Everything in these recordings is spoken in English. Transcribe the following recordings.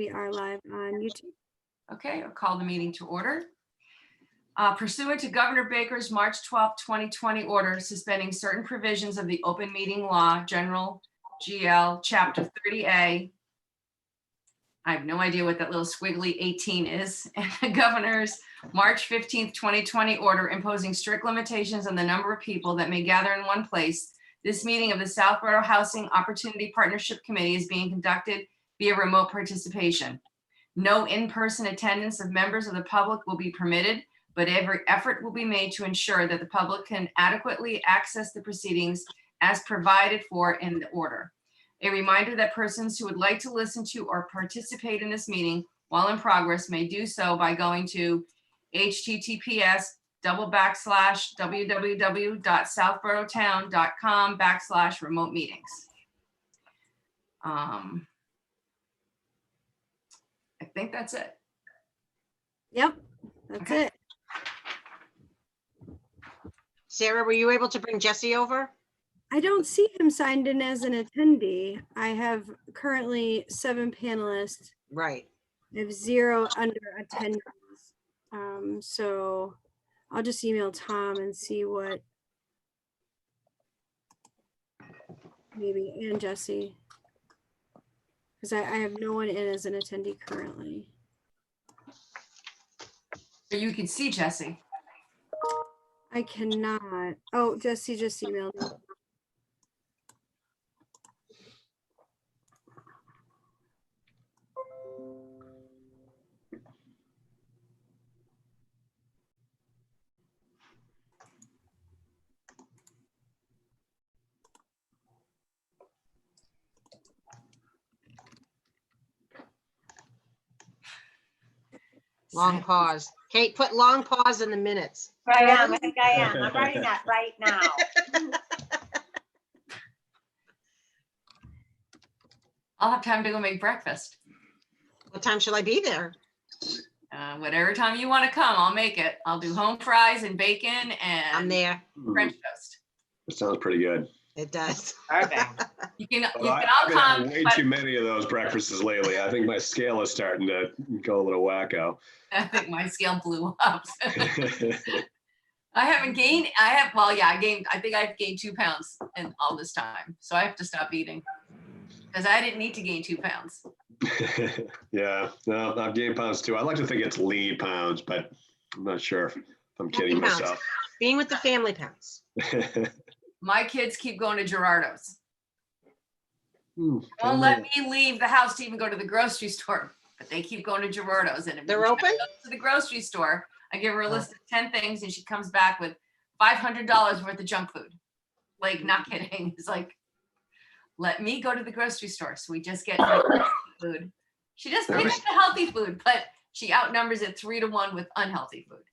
We are live on YouTube. Okay, I'll call the meeting to order. Pursuant to Governor Baker's March 12, 2020 order suspending certain provisions of the open meeting law, General GL Chapter 30A. I have no idea what that little squiggly 18 is. And the governor's March 15th, 2020 order imposing strict limitations on the number of people that may gather in one place. This meeting of the Southborough Housing Opportunity Partnership Committee is being conducted via remote participation. No in-person attendance of members of the public will be permitted, but every effort will be made to ensure that the public can adequately access the proceedings as provided for in the order. A reminder that persons who would like to listen to or participate in this meeting while in progress may do so by going to https://www.southboroughtown.com/remote meetings. I think that's it. Yep, that's Okay. it. Sarah, were you able to bring Jesse over? I don't see him signed in as an attendee. I have currently 7 panelists. Right. I have 0 under attendees. So I'll just email Tom and see what maybe, and Jesse. Because I have no one in as an attendee currently. You can see Jesse. I cannot. Oh, Jesse just emailed me. Long pause. Kate, put long pause in the minutes. I am. I think I am. I'm writing that right now. I'll have time to go make breakfast. What time shall I be there? Whatever time you want to come, I'll make it. I'll do home fries and bacon I'm and there. French toast. That sounds pretty good. It does. Perfect. You can I've all been come. having way but too many of those breakfasts lately. I think my scale is starting to go a little wacko. I think my scale blew up. I haven't gained. I think I've gained 2 pounds in all this time. So I have to stop eating because I didn't need to gain 2 pounds. Yeah, no, I've gained pounds too. I like to think it's lean pounds, but I'm not sure if I'm kidding Happy pounds. myself. Being with the family pounds. My kids keep going to Gerardo's. Hmm, Won't let me leave the house to even go to the grocery store, but they keep going to Gerardo's. And if They're she open? goes to the grocery store, I give her a list of 10 things and she comes back with $500 worth of junk food. Like, not kidding. It's like, let me go to the grocery store. So we just get healthy food. She does pick up the healthy food, but she outnumbers it 3 to 1 with unhealthy food.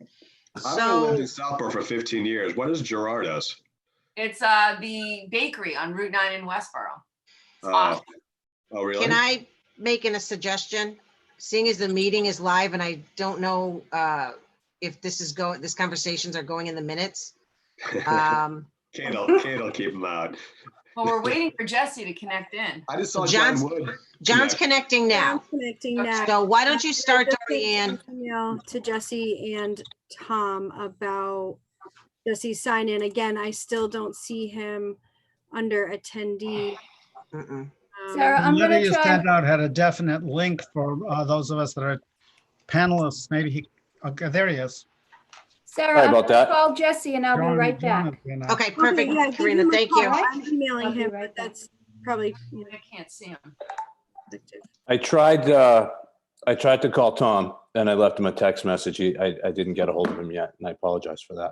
I've lived in So, Southborough for 15 years. What is Gerardo's? It's the bakery on Route 9 in Westboro. It's Oh, awesome. oh, really? can I make a suggestion? Seeing as the meeting is live and I don't know if this conversations are going in the minutes. Kate'll keep them out. Well, we're waiting for Jesse to connect in. I just saw John's- John Wood. John's Yeah. connecting now. I'm connecting Okay. now. So why don't you start, Just sent Dorianne? an email to Jesse and Tom about Jesse sign in. Again, I still don't see him under attendee. Mm-mm. Sarah, I'm The letter gonna you try. sent out had a definite link for those of us that are panelists. Maybe he, okay, there he is. Sarah, Sorry I'm about gonna that. call Jesse and I'll be John- right John back. up here now. Okay, perfect, Okay, yeah, give Karina, him a thank call. you. I'm emailing I'll be him, right but back. that's probably, I can't see him. I tried to call Tom and I left him a text message. I didn't get a hold of him yet and I apologize for that.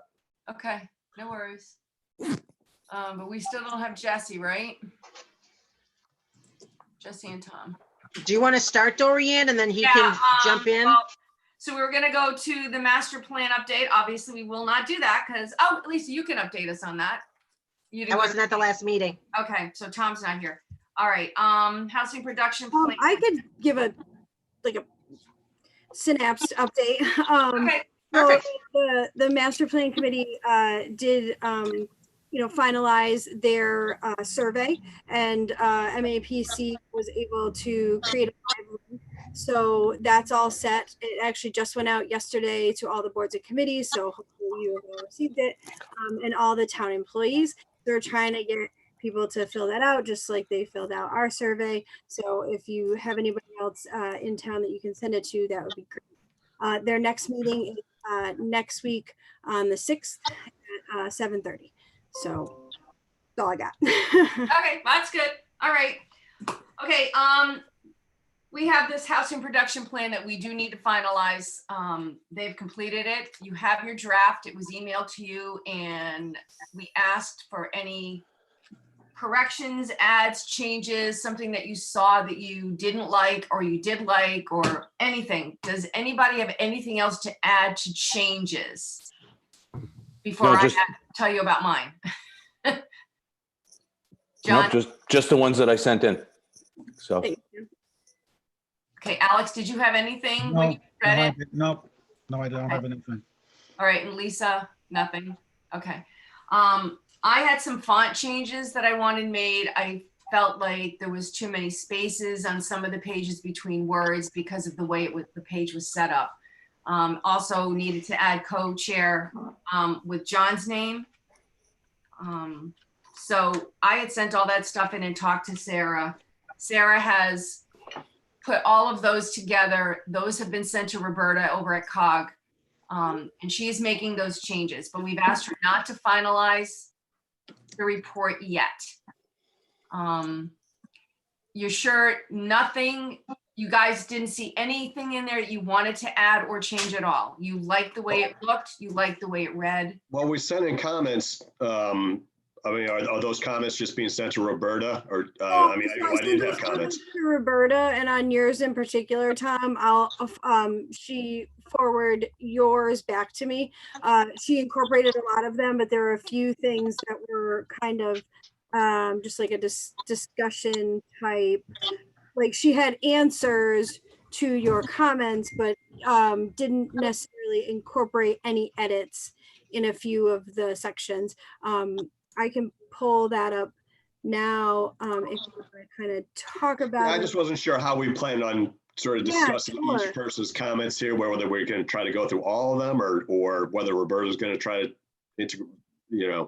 Okay, no worries. But we still don't have Jesse, right? Jesse and Tom. Do you want to start, Dorianne, and then he can jump in? well, so we were gonna go to the master plan update. Obviously, we will not do that because, oh, at least you can update us on that. You I didn't- wasn't at the last meeting. Okay, so Tom's not here. All right, housing production plan. I could give a synapse update. Okay, So Perfect. the master plan committee did finalize their survey, and MAPC was able to create a 5 So that's all set. It actually just went out yesterday to all the boards and committees, so hopefully you have all received it. And all the town employees. They're trying to get people to fill that out, just like they filled out our survey. So if you have anybody else in town that you can send it to, that would be great. Their next meeting is next week on the 6th at 7:30. So that's all I got. Okay, that's good. All right. Okay, we have this housing production plan that we do need to finalize. They've completed it. You have your draft. It was emailed to you, and we asked for any corrections, adds, changes, something that you saw that you didn't like or you did like, or anything. Does anybody have anything else to add to changes before No, I just- tell you about mine? Nope, John? just the ones that I sent in. So, Thank you. Okay, Alex, did you have anything No, when you read it? Nope, no, I don't have anything. All right, and Lisa, nothing. Okay. I had some font changes that I wanted made. I felt like there was too many spaces on some of the pages between words because of the way the page was set up. Also needed to add co-chair with John's name. So I had sent all that stuff in and talked to Sarah. Sarah has put all of those together. Those have been sent to Roberta over at COG. And she's making those changes, but we've asked her not to finalize the report yet. You're sure nothing, you guys didn't see anything in there that you wanted to add or change at all? You liked the way it looked? You liked the way it read? Well, we sent in comments. I mean, are those comments just being sent to Roberta or, I mean, I didn't have comments. To Roberta, and on yours in particular, Tom, she forwarded yours back to me. She incorporated a lot of them, but there were a few things that were kind of just like a discussion type. Like she had answers to your comments, but didn't necessarily incorporate any edits in a few of the sections. I can pull that up now if you want to kind of talk about I it. just wasn't sure how we planned on sort of Yeah, discussing sure. each person's comments here, whether we're going to try to go through all of them or whether Roberta's going to try to integrate,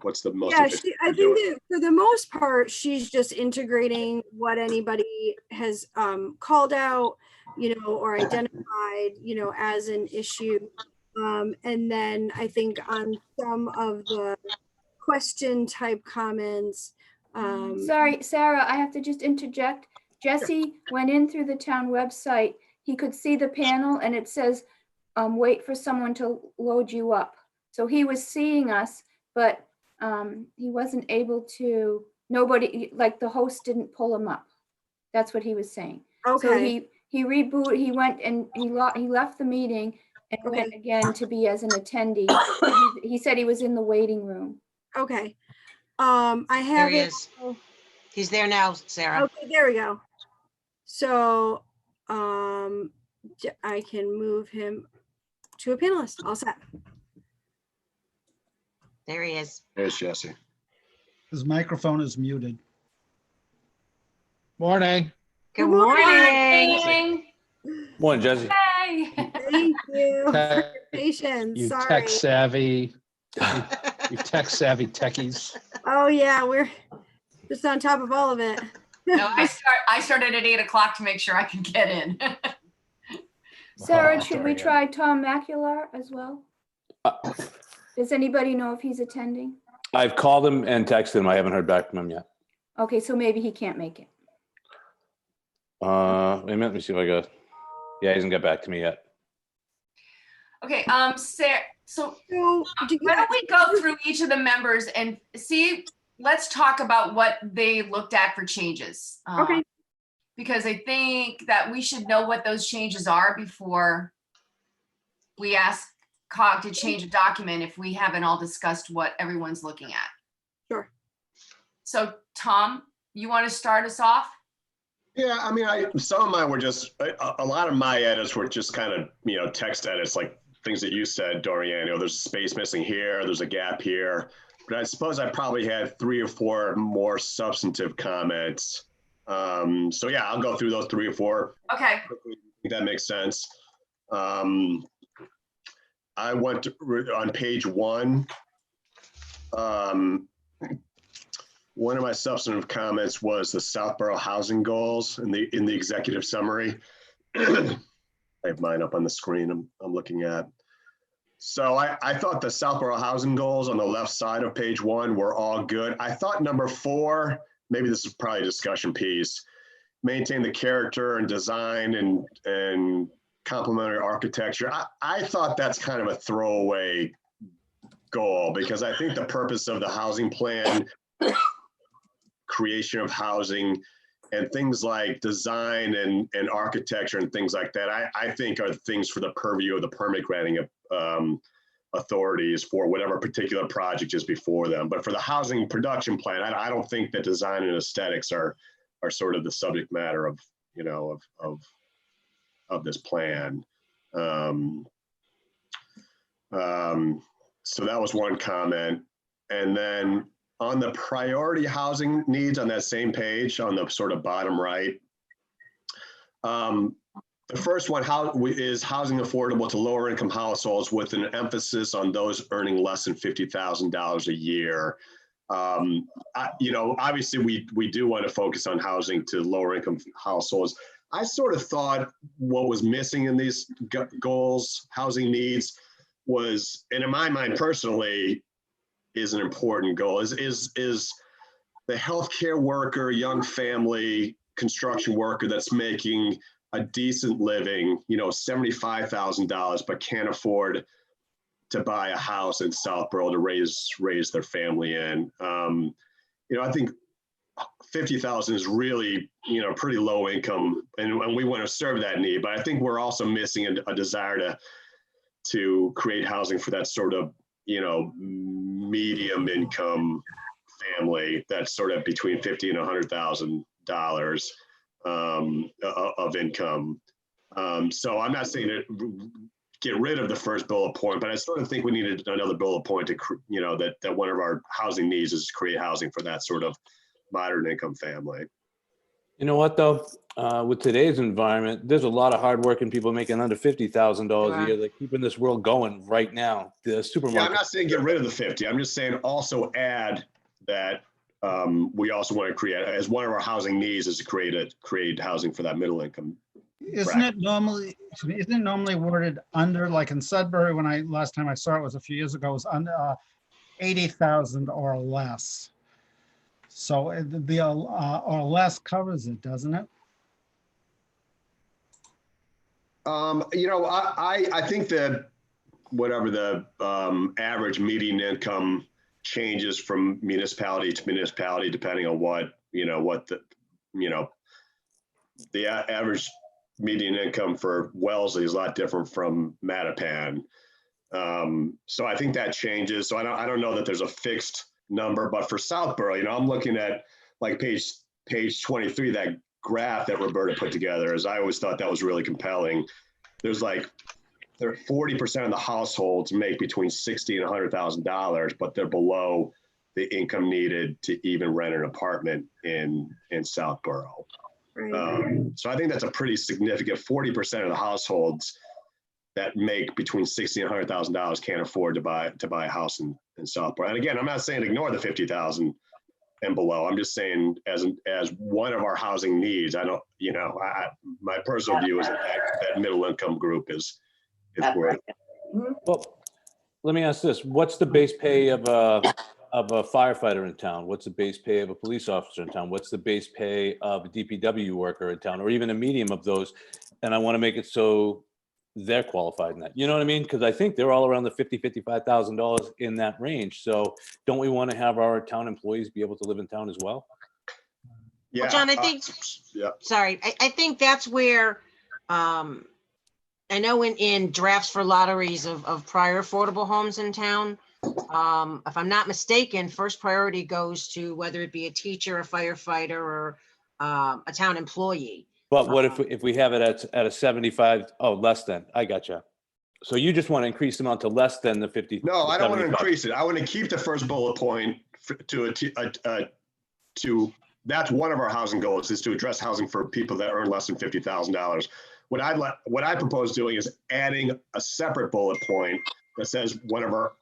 what's the most Yeah, efficient I way to do think it. that for the most part, she's just integrating what anybody has called out, or identified, as an issue. And then I think on some of the question type comments. Sorry, Sarah, I have to just interject. Jesse went in through the town website. He could see the panel and it says, wait for someone to load you up. So he was seeing us, but he wasn't able to, nobody, like the host didn't pull him up. That's what he was saying. So Okay, he rebooted, he went and he left the meeting and went again to be as an attendee. He said he was in the waiting room. okay. I There have he it. is. He's there now, Sarah. Okay, there we go. So I can move him to a panelist. All set. There he is. There's Jesse. His microphone is muted. Morning. Good morning. Morning. morning, Jesse. Hey. Thank you for your patience. You Sorry. tech savvy, you tech savvy techies. Oh yeah, we're just on top of all of it. No, I started at 8 o'clock to make sure I can get in. Sarah, Oh, should we Dorian. try Tom Macular as well? Does anybody know if he's attending? I've called him and texted him. I haven't heard back from him yet. Okay, so maybe he can't make it. Wait a minute, let me see if I got, yeah, he hasn't got back to me yet. Okay, Sarah, so So do you why don't we go through each of the members and see, let's talk about what they looked at for changes. Okay. Because I think that we should know what those changes are before we ask COG to change a document if we haven't all discussed what everyone's looking at. Sure. So Tom, you want to start us off? Yeah, I mean, some of mine were just, a lot of my edits were just kind of, text edits, like things that you said, Dorian, there's a space missing here, there's a gap here. But I suppose I probably had 3 or 4 more substantive comments. So yeah, I'll go through those 3 or 4. Okay, that makes sense. I went on page 1. One of my substantive comments was the Southborough housing goals in the executive summary. I have mine up on the screen I'm looking at. So I thought the Southborough housing goals on the left side of page 1 were all good. I thought number 4, maybe this is probably a discussion piece, maintain the character and design and complementary architecture. I thought that's kind of a throwaway goal, because I think the purpose of the housing plan, creation of housing, and things like design and architecture and things like that, I think are things for the purview of the permit granting authorities for whatever particular project is before them. But for the housing production plan, I don't think that design and aesthetics are sort of the subject matter of, you know, of this plan. So that was one comment. And then on the priority housing needs on that same page, on the sort of bottom right, the first one, is housing affordable to lower income households with an emphasis on those earning less than $50,000 a year. You know, obviously we do want to focus on housing to lower income households. I sort of thought what was missing in these goals, housing needs, was, and in my mind personally, is an important goal, is the healthcare worker, young family, construction worker that's making a decent living, you know, $75,000, but can't afford to buy a house in Southborough to raise their family in. You know, I think 50,000 is really, you know, pretty low income, and we want to serve that need. But I think we're also missing a desire to create housing for that sort of, you know, medium income family that's sort of between $50,000 and $100,000 of income. So I'm not saying to get rid of the first bullet point, but I sort of think we needed another bullet point to, you know, that one of our housing needs is to create housing for that sort of moderate income family. You know what, though? With today's environment, there's a lot of hardworking people making under $50,000 a year that keeping this world going right now. The supermarket. Yeah, I'm not saying get rid of the 50. I'm just saying also add that we also want to create, as one of our housing needs, is to create housing for that middle income. Isn't it normally worded under, like in Sudbury, when last time I saw it was a few years ago, it was under 80,000 or less. So the or less covers it, doesn't it? You know, I think that whatever the average median income changes from municipality to municipality, depending on what the average median income for Wellesley is a lot different from Mattapan. So I think that changes. So I don't know that there's a fixed number, but for Southborough, you know, I'm looking at like page 23, that graph that Roberta put together, as I always thought that was really compelling. There's like 40% of the households make between $60,000 and $100,000, but they're below the income needed to even rent an apartment in Southborough. Right. So I think that's a pretty significant 40% of the households that make between $60,000 and $100,000 can't afford to buy a house in Southborough. And again, I'm not saying ignore the 50,000 and below. I'm just saying as one of our housing needs, I don't, you know, my personal view is that middle income group is worth. Well, let me ask this. What's the base pay of a firefighter in town? What's the base pay of a police officer in town? What's the base pay of a DPW worker in town, or even a medium of those? And I want to make it so they're qualified in that. You know what I mean? Because I think they're all around the $50,000, $55,000 in that range. So don't we want to have our town employees be able to live in town as well? Yeah, Well, John, I think, sorry, I think that's where, I know in drafts for lotteries of prior affordable homes in town, if I'm not mistaken, first priority goes to whether it be a teacher, a firefighter, or a town employee. But what if we have it at a 75? Oh, less than. I gotcha. So you just want to increase the amount to less than the 50? No, I don't want to 75. increase it. I want to keep the first bullet point to that's one of our housing goals, is to address housing for people that earn less than $50,000. what I propose doing is adding a separate bullet point that says one of our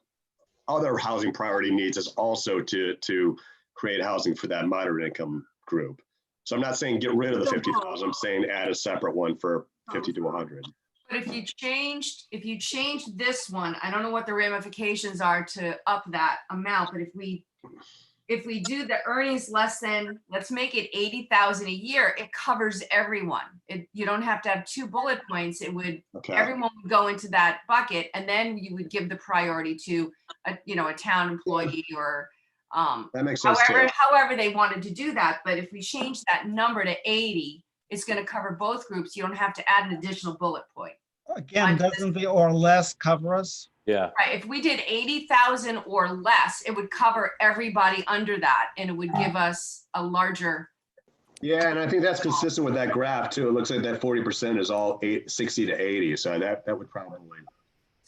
other housing priority needs is also to create housing for that moderate income group. So I'm not saying get rid of the 50,000. I'm saying add a separate one for 50 to 100. But if you changed this one, I don't know what the ramifications are to up that amount, but if we do the earnings less than, let's make it 80,000 a year, it covers everyone. You don't have to have 2 bullet points. It would, Okay. everyone would go into that bucket, and then you would give the priority to a town employee or That makes sense too. however they wanted to do that. But if we change that number to 80, it's going to cover both groups. You don't have to add an additional bullet point. Again, doesn't the or less cover us? Yeah, Right, if we did 80,000 or less, it would cover everybody under that, and it would give us a larger. Yeah, and I think that's consistent with that graph too. It looks like that 40% is all 60 to 80. So that would probably.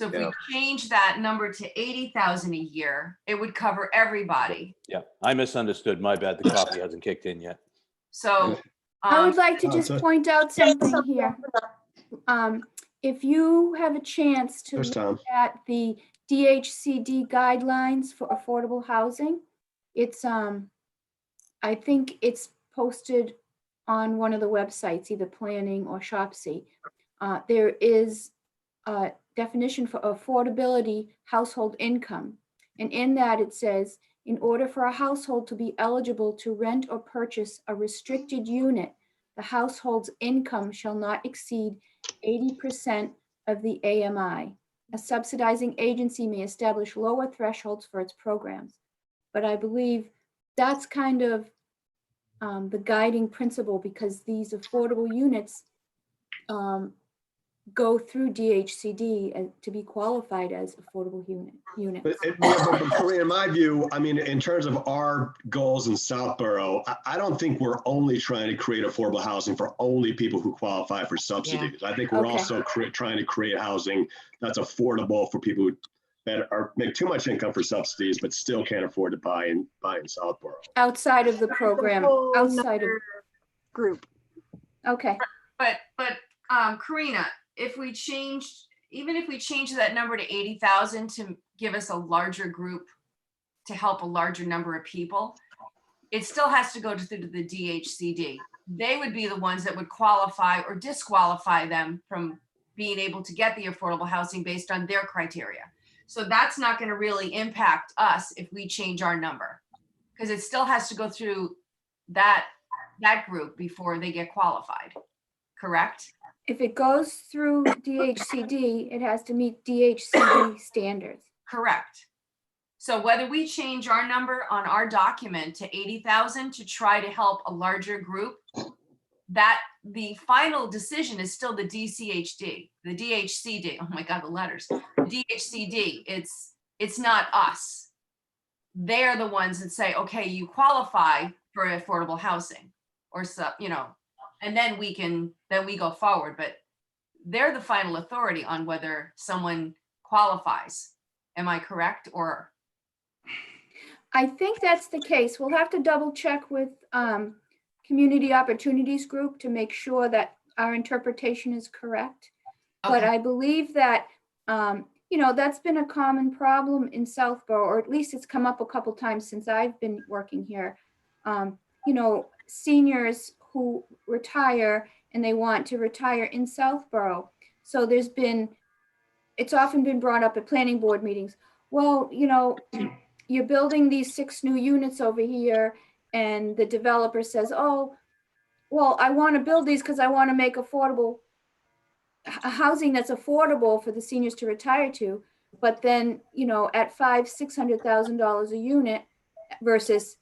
So if Yeah. we change that number to 80,000 a year, it would cover everybody. yeah. I misunderstood. My bad. The coffee hasn't kicked in yet. So. I would like to Oh, just so- point out something here. If you have a chance to There's look Tom. at the DHCD guidelines for affordable housing, it's, I think it's posted on one of the websites, either Planning or Shopsy. There is a definition for affordability household income. And in that it says, in order for a household to be eligible to rent or purchase a restricted unit, the household's income shall not exceed 80% of the AMI. A subsidizing agency may establish lower thresholds for its programs. But I believe that's kind of the guiding principle, because these affordable units go through DHCD to be qualified as affordable units. But Corinne, in my view, I mean, in terms of our goals in Southborough, I don't think we're only trying to create affordable housing for only people who qualify for subsidies. I think we're Okay. also trying to create housing that's affordable for people that make too much income for subsidies, but still can't afford to buy in Southborough. Outside of the program, Whole outside of, nother group. okay. But Karina, even if we change that number to 80,000 to give us a larger group, to help a larger number of people, it still has to go through to the DHCD. They would be the ones that would qualify or disqualify them from being able to get the affordable housing based on their criteria. So that's not going to really impact us if we change our number, because it still has to go through that group before they get qualified, correct? If it goes through DHCD, it has to meet DHCD standards. Correct. So whether we change our number on our document to 80,000 to try to help a larger group, that the final decision is still the DCHD, the DHCD. Oh my God, the letters. The DHCD. It's not us. They're the ones that say, okay, you qualify for affordable housing, or and then we go forward. But they're the final authority on whether someone qualifies. Am I correct? Or I think that's the case. We'll have to double check with Community Opportunities Group to make sure that our interpretation is correct. But okay. I believe that, that's been a common problem in Southborough, or at least it's come up a couple times since I've been working here. Seniors who retire and they want to retire in Southborough. So it's often been brought up at planning board meetings. Well, you're building these 6 new units over here, and the developer says, oh, well, I want to build these because I want to make affordable housing that's affordable for the seniors to retire to. But then, at $500,000-$600,000 a unit versus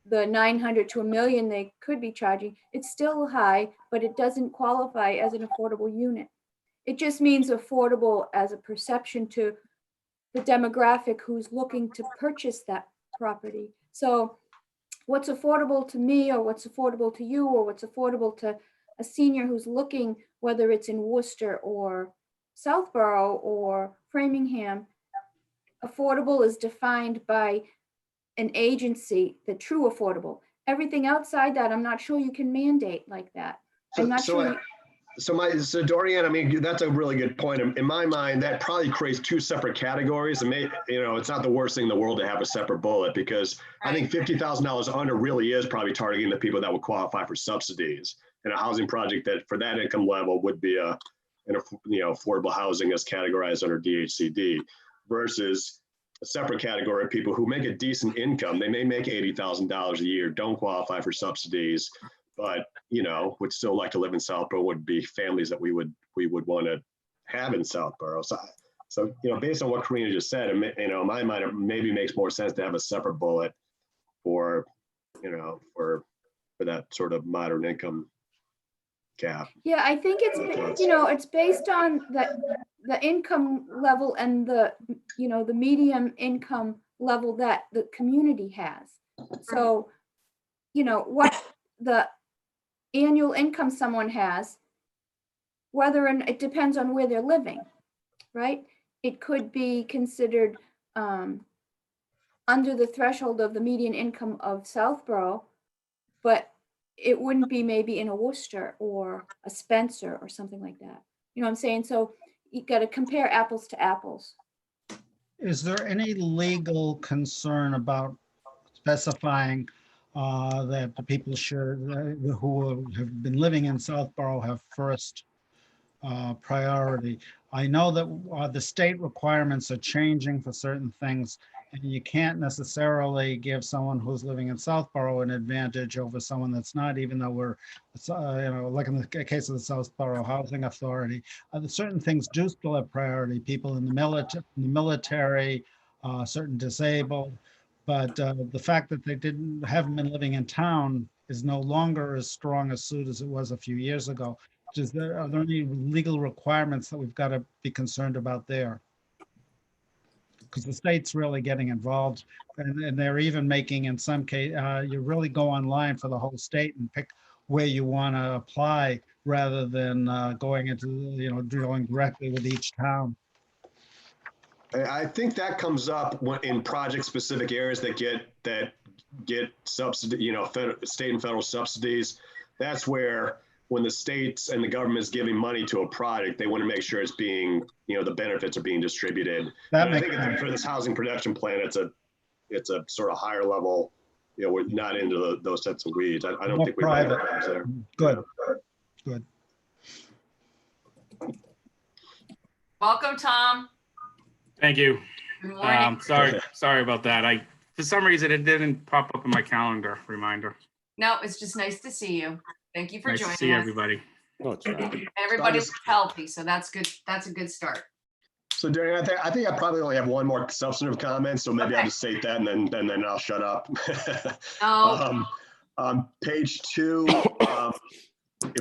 the $900,000 to $1 million they could be charging, it's still high, but it doesn't qualify as an affordable unit. It just means affordable as a perception to the demographic who's looking to purchase that property. So what's affordable to me, or what's affordable to you, or what's affordable to a senior who's looking, whether it's in Worcester or Southborough or Framingham, affordable is defined by an agency, the true affordable. Everything outside that, I'm not sure you can mandate like that. I'm not sure. So Dorian, I mean, that's a really good point. In my mind, that probably creates two separate categories. And it's not the worst thing in the world to have a separate bullet, because I think $50,000 under really is probably targeting the people that would qualify for subsidies. And a housing project that for that income level would be affordable housing as categorized under DHCD, versus a separate category of people who make a decent income. They may make $80,000 a year, don't qualify for subsidies, but would still like to live in Southborough, would be families that we would want to have in Southborough. So based on what Karina just said, in my mind, it maybe makes more sense to have a separate bullet for that sort of moderate income cap. Yeah, I think it's based on the income level and the medium income level that the community has. So, what the annual income someone has, it depends on where they're living, right? It could be considered under the threshold of the median income of Southborough, but it wouldn't be maybe in a Worcester or a Spencer or something like that. You know what I'm saying? So you got to compare apples to apples. Is there any legal concern about specifying that the people who have been living in Southborough have first priority? I know that the state requirements are changing for certain things, and you can't necessarily give someone who's living in Southborough an advantage over someone that's not, even though we're, like in the case of the Southborough Housing Authority, certain things do still have priority. People in the military, certain disabled, but the fact that they haven't been living in town is no longer as strong a suit as it was a few years ago. Are there any legal requirements that we've got to be concerned about there? Because the state's really getting involved, and they're even making, in some case, you really go online for the whole state and pick where you want to apply, rather than going into, dealing directly with each town. I think that comes up in project-specific areas that get subsidy, state and federal subsidies. That's where, when the states and the government is giving money to a project, they want to make sure it's being, the benefits are being distributed. I think for this housing production plan, it's a sort of higher level. We're not into those sets of weeds. I don't think we have problems there. Good. Welcome, Tom. Thank you. Good morning. Sorry about that. For some reason, it didn't pop up in my calendar reminder. No, it's just nice to see you. Thank you for Nice joining to see us. everybody. No, it's not. Everybody looks healthy, so that's good. That's a good start. So Darian, I think I probably only have one more substantive comment, so maybe I'll just state that, and then I'll shut up. Page 2,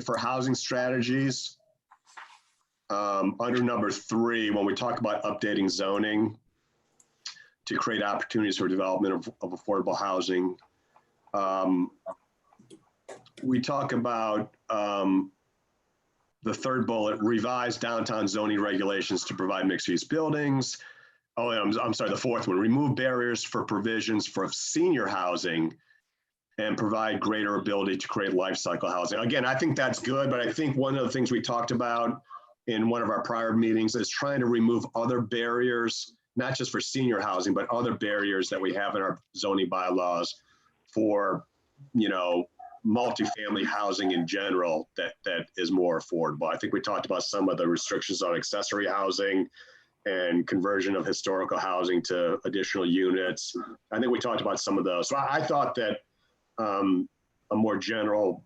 for housing strategies, under number 3, when we talk about updating zoning to create opportunities for development of affordable housing, we talk about the third bullet, revise downtown zoning regulations to provide mixed-use buildings. Oh, I'm sorry, the fourth one, remove barriers for provisions for senior housing and provide greater ability to create life cycle housing. Again, I think that's good, but I think one of the things we talked about in one of our prior meetings is trying to remove other barriers, not just for senior housing, but other barriers that we have in our zoning bylaws for, multifamily housing in general that is more affordable. I think we talked about some of the restrictions on accessory housing and conversion of historical housing to additional units. I think we talked about some of those. So I thought that a more general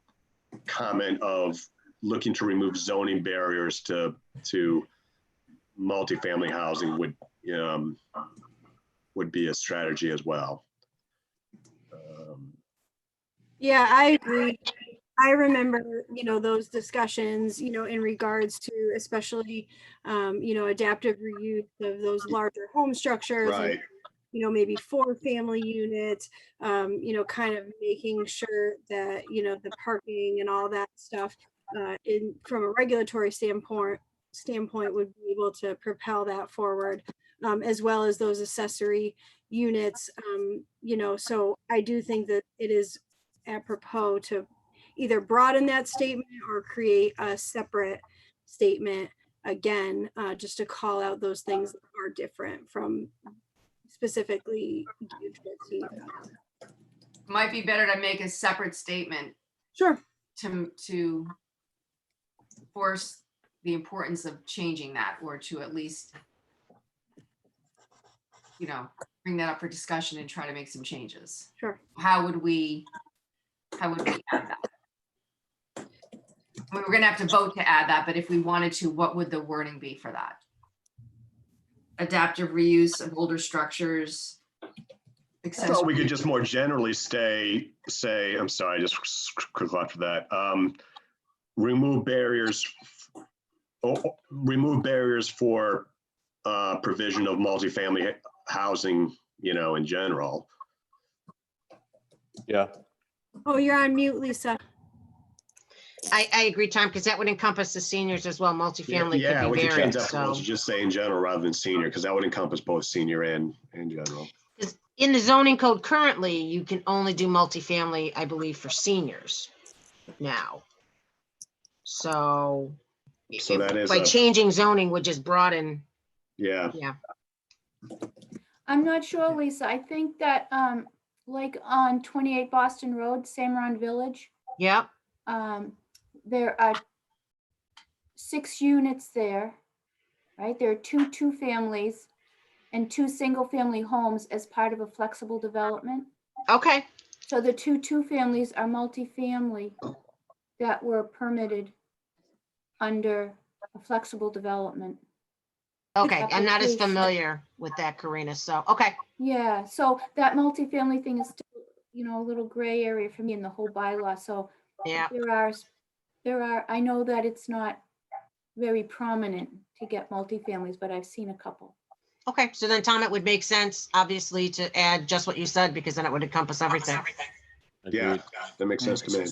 comment of looking to remove zoning barriers to multifamily housing would be a strategy as well. Yeah, I agree. I remember, those discussions, in regards to especially, adaptive reuse of those larger home structures. Right. And, maybe 4 family units, kind of making sure that, the parking and all that stuff from a regulatory standpoint would be able to propel that forward, as well as those accessory units, so I do think that it is apropos to, either broaden that statement or create a separate statement again, just to call out those things that are different from specifically geared towards senior housing. Might be better to make a separate statement Sure. to force the importance of changing that, or to at least, bring that up for discussion and try to make some changes. Sure. How would we add that? I mean, we're gonna have to vote to add that, but if we wanted to, what would the wording be for that? Adaptive reuse of older structures. I thought we could just more generally say, I'm sorry, just quick after that. Remove barriers for provision of multifamily housing, in general. Yeah, Oh, you're on mute, Lisa. I agree, Tom, because that would encompass the seniors as well. Multifamily Yeah, could we be could change varied, that to so. just say in general rather than senior, because that would encompass both senior and general. 'Cause in the zoning code currently, you can only do multifamily, I believe, for seniors now. So. So that is By changing zoning would just broaden, yeah. I'm not sure, Lisa. I think that, like on 28 Boston Road, Samron Village, yep, there are 6 units there, right? There are two families and 2 single-family homes as part of a flexible development. okay, So the two families are multifamily that were permitted under a flexible development. okay. I'm not as Application. familiar with that, Karina, so, okay. Yeah, so that multifamily thing is still, a little gray area for me in the whole bylaw. So Yeah, there are, I know that it's not very prominent to get multifamilies, but I've seen a couple. okay. So then, Tom, it would make sense, obviously, to add just what you said, because then it would encompass everything. Yeah, agreed. that makes sense to me.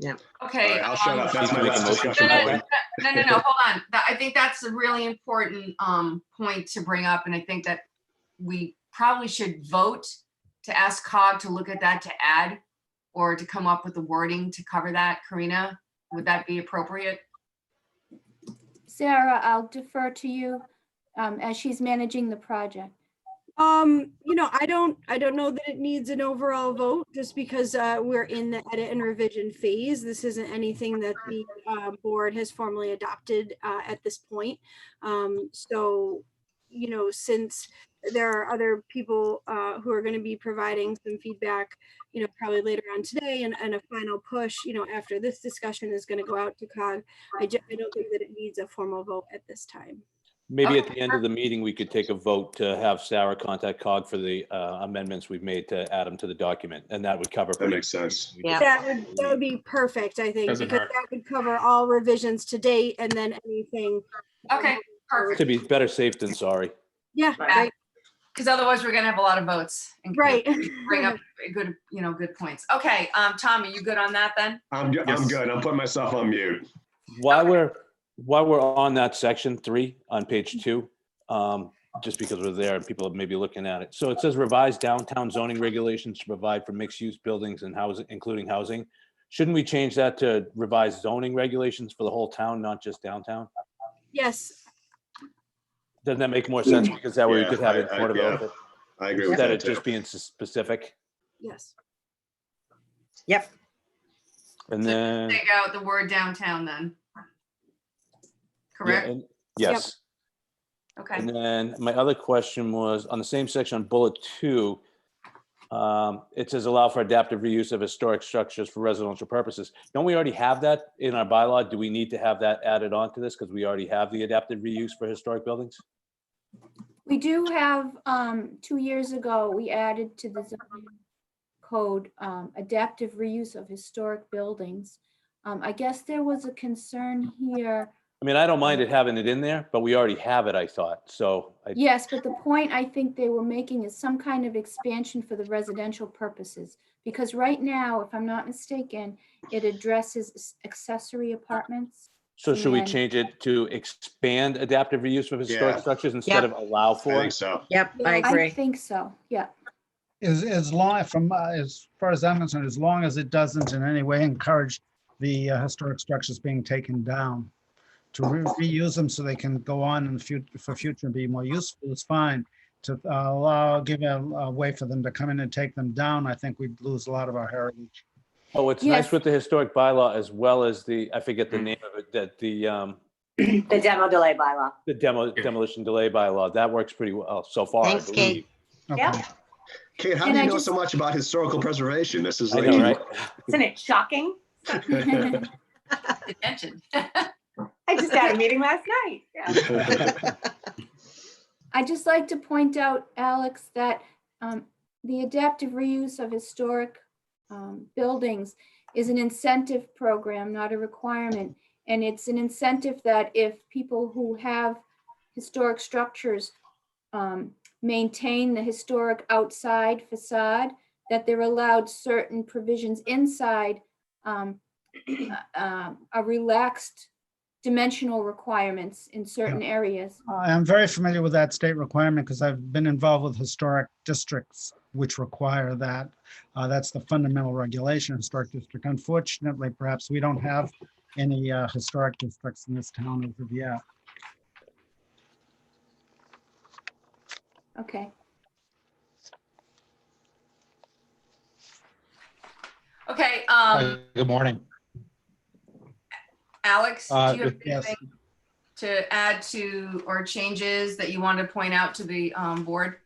Okay. All right, I'll shut up. That's my Make a last motion discussion for point. No, hold on. I think that's a really important point to bring up, and I think that we probably should vote to ask COG to look at that, to add, or to come up with the wording to cover that. Karina, would that be appropriate? Sarah, I'll defer to you as she's managing the project. I don't know that it needs an overall vote just because we're in the edit and revision phase. This isn't anything that the board has formally adopted at this point. So, since there are other people who are going to be providing some feedback, probably later on today, and a final push, after this discussion is going to go out to COG. I don't think that it needs a formal vote at this time. Maybe at the end of the meeting, we could take a vote to have Sarah contact COG for the amendments we've made to add them to the document, and that would cover. That makes sense. Yeah. That would be perfect, I think, Doesn't because hurt. that would cover all revisions to date and then anything. Okay, perfect. To be better safe than sorry. Yeah, right, Because otherwise we're gonna have a lot of votes. And right. Bring up good, good points. Okay, Tom, are you good on that then? I'm good. I'm putting myself on mute. While we're on that section 3 on page 2, just because we're there and people may be looking at it. So it says revised downtown zoning regulations to provide for mixed use buildings and housing, including housing. Shouldn't we change that to revised zoning regulations for the whole town, not just downtown? Yes, Doesn't that make more sense? Because that way we Yeah, could have it I- more yeah. developed I agree with instead that of too. just being specific. yes. Yep. And then. Take out the word downtown then. Yeah, Correct? and- Yes. Okay. And then my other question was on the same section on bullet 2, it says allow for adaptive reuse of historic structures for residential purposes. Don't we already have that in our bylaw? Do we need to have that added on to this? Because we already have the adaptive reuse for historic buildings? We do have, 2 years ago, we added to the zoning code, adaptive reuse of historic buildings. I guess there was a concern here. I mean, I don't mind it having it in there, but we already have it, I thought. So Yes, but the point I think they were making is some kind of expansion for the residential purposes. Because right now, if I'm not mistaken, it addresses accessory apartments. So should we And- change it to expand adaptive reuse of historic Yeah. structures instead Yep. of allow I for? think so. Yep, I Yeah, I agree. think so, yeah. As long, as far as I'm concerned, as long as it doesn't in any way encourage the historic structures being taken down. To reuse them so they can go on in the future, for future and be more useful is fine. To give a way for them to come in and take them down, I think we'd lose a lot of our heritage. Oh, it's Yes. nice with the historic bylaw as well as the, I forget the name of it, that the demo delay bylaw. demolition delay bylaw. That works pretty well so far, I Thanks, believe. Kate. Okay. Yeah. Kate, how And do you I know just- so much about historical preservation? This is I like, know, right? Isn't it shocking? Attention. I just had a meeting last night. Yeah. I'd just like to point out, Alex, that the adaptive reuse of historic buildings is an incentive program, not a requirement. And it's an incentive that if people who have historic structures maintain the historic outside facade, that they're allowed certain provisions inside a relaxed dimensional requirements in certain areas. I'm very familiar with that state requirement because I've been involved with historic districts which require that. That's the fundamental regulation of historic district. Unfortunately, perhaps we don't have any historic districts in this town as of yet. Okay. Okay, Good morning. Alex, do you have Yes. anything to add to or changes that you want to point out to the board?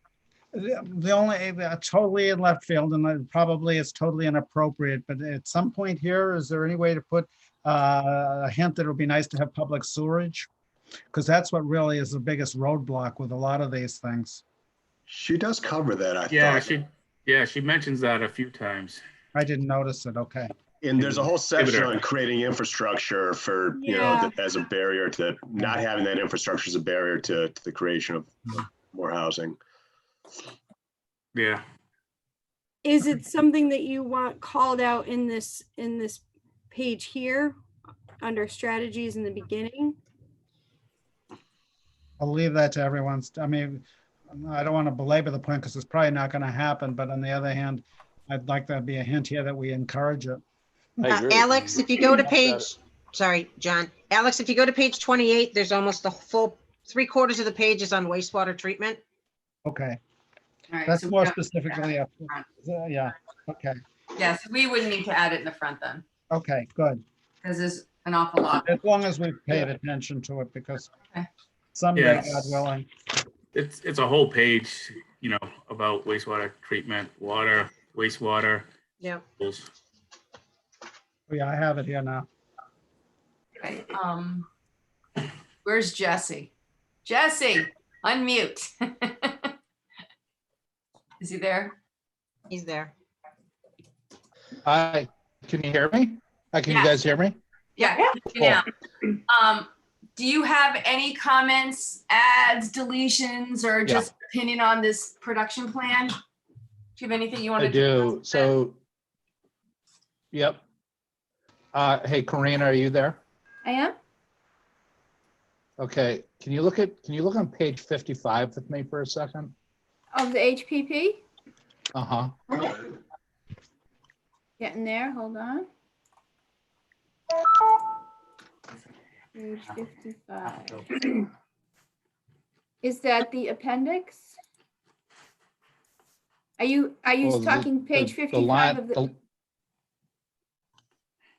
The only, totally in left field, and probably it's totally inappropriate, but at some point here, is there any way to put a hint that it would be nice to have public sewerage? Because that's what really is the biggest roadblock with a lot of these things. she does cover that, I Yeah, thought. she mentions that a few times. I didn't notice it, okay. And there's a whole section her. on creating infrastructure for, you know, Yeah. as a barrier to, not having that infrastructure as a barrier to the creation of more housing. Yeah. Is it something that you want called out in this page here under strategies in the beginning? I'll leave that to everyone's, I mean, I don't want to belabor the point because it's probably not going to happen, but on the other hand, I'd like there to be a hint here that we encourage it. I agree. Alex, if you go to page, sorry, John. Alex, if you go to page 28, there's almost the full 3/4 of the page is on wastewater treatment. Okay, All right, that's so we more don't- specifically, yeah, okay, Yes, we wouldn't need to add it in the front then, okay, good. because there's an awful lot. As long as we've paid attention to it, because Okay. someday, Yes. God willing, It's a whole page, you know, about wastewater treatment, water, wastewater. Yeah. schools. oh, yeah, I have it here now. Okay, where's Jesse? Jesse, unmute. Is he there? He's there. Hi, can you hear me? Hi, can you Yes. guys hear me? Yeah. Yeah. Do you have any comments, adds, deletions, or just opinion on this production plan? Do you have anything you want I to do. So, yep. Hey, Karina, are you there? I am? Okay, can you look on page 55 with me for a second? Of the HPP? Uh-huh. Getting there, hold on. Page 55. Is that the appendix? Are you Well, talking page the 55 line- of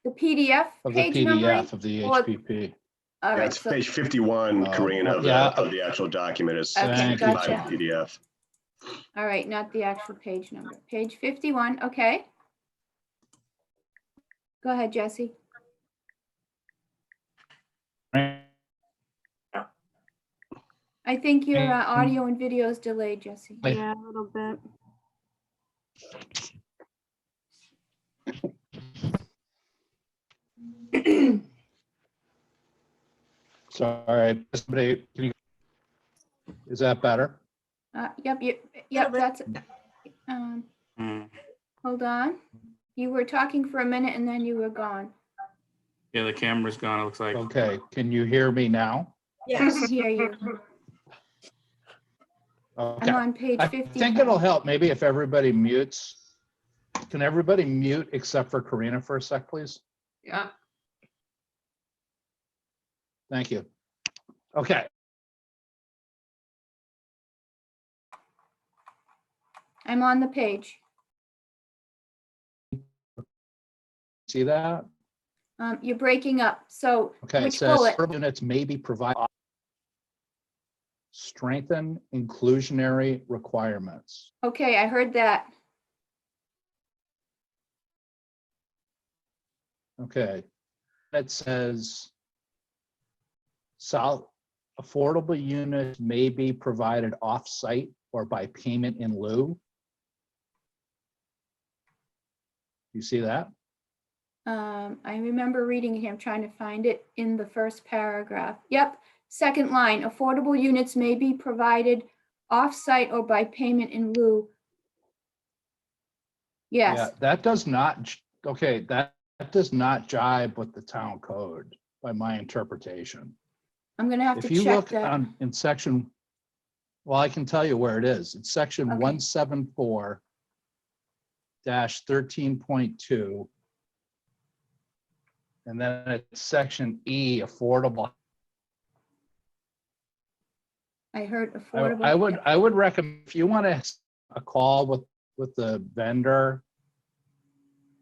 the PDF Of the page numbering? PDF of the Or- HPP. All Yeah, right, it's so, page 51, Karina, of yeah. the actual document is Okay, 55 gotcha. PDF. all right, not the actual page number. Page 51, okay. Go ahead, Jesse. I think your audio and video is delayed, Jesse. Yeah, a little bit. Sorry, somebody, can you, is that better? Yep, Little bit. that's, Mm. hold on. You were talking for a minute and then you were gone. Yeah, the camera's gone, it looks like. Okay, can you hear me now? I can Yes. hear you. Okay. I'm on page I 50. think it'll help maybe if everybody mutes. Can everybody mute except for Karina for a sec, please? Yeah. Thank you. Okay, I'm on the page. see that? You're breaking up. So Okay, it which says bullet? urban units may be provided. Strengthen inclusionary requirements. Okay, I heard that. Okay. It says affordable units may be provided off-site or by payment in lieu. You see that? I remember reading it here. I'm trying to find it in the first paragraph. Yep. Second line, affordable units may be provided off-site or by payment in lieu. Yeah, Yes, that does not, okay, that does not jibe with the town code by my interpretation. I'm gonna have If to you check look that. in section, well, I can tell you where it is. It's section Okay. 174-13.2. And then it's section E, affordable. I heard affordable. I would recommend, if you want to a call with the vendor,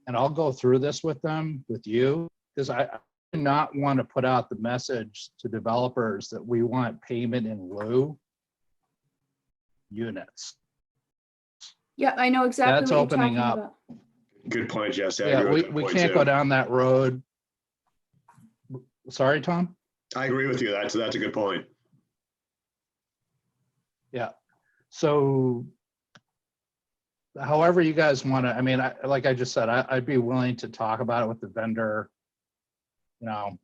and I'll go through this with them, with you, because I do not want to put out the message to developers that we want payment in lieu units. Yeah, I know exactly That's what you're opening talking up. about. Good point, Jesse. I Yeah, agree with that we point, can't too. go down that road. Sorry, Tom? I agree with you. That's a good point. Yeah. So however you guys want to, I mean, like I just said, I'd be willing to talk about it with the vendor, you know,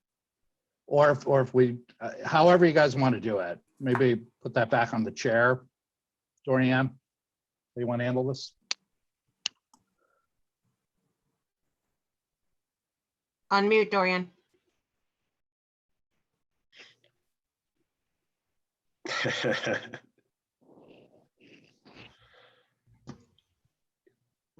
or if we, however you guys want to do it, maybe put that back on the chair. Dorian, do you want to handle this? Unmute, Dorian.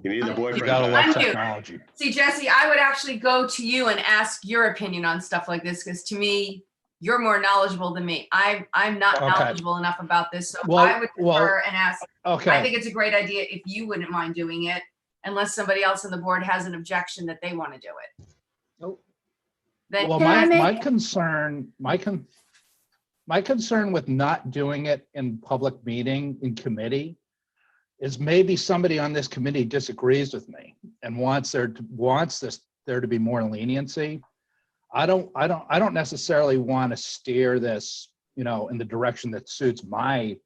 You need the You boyfriend gotta back. love Thank you. technology. See, Jesse, I would actually go to you and ask your opinion on stuff like this, because to me, you're more knowledgeable than me. I'm not Okay. knowledgeable enough about this, so Well- I would well, defer and ask. I Okay, think it's a great idea if you wouldn't mind doing it, unless somebody else on the board has an objection that they want to do it. Nope. Then well, Can I my make- concern, my concern with not doing it in public meeting, in committee, is maybe somebody on this committee disagrees with me and wants there to be more leniency. I don't necessarily want to steer this, you know, in the direction that suits my,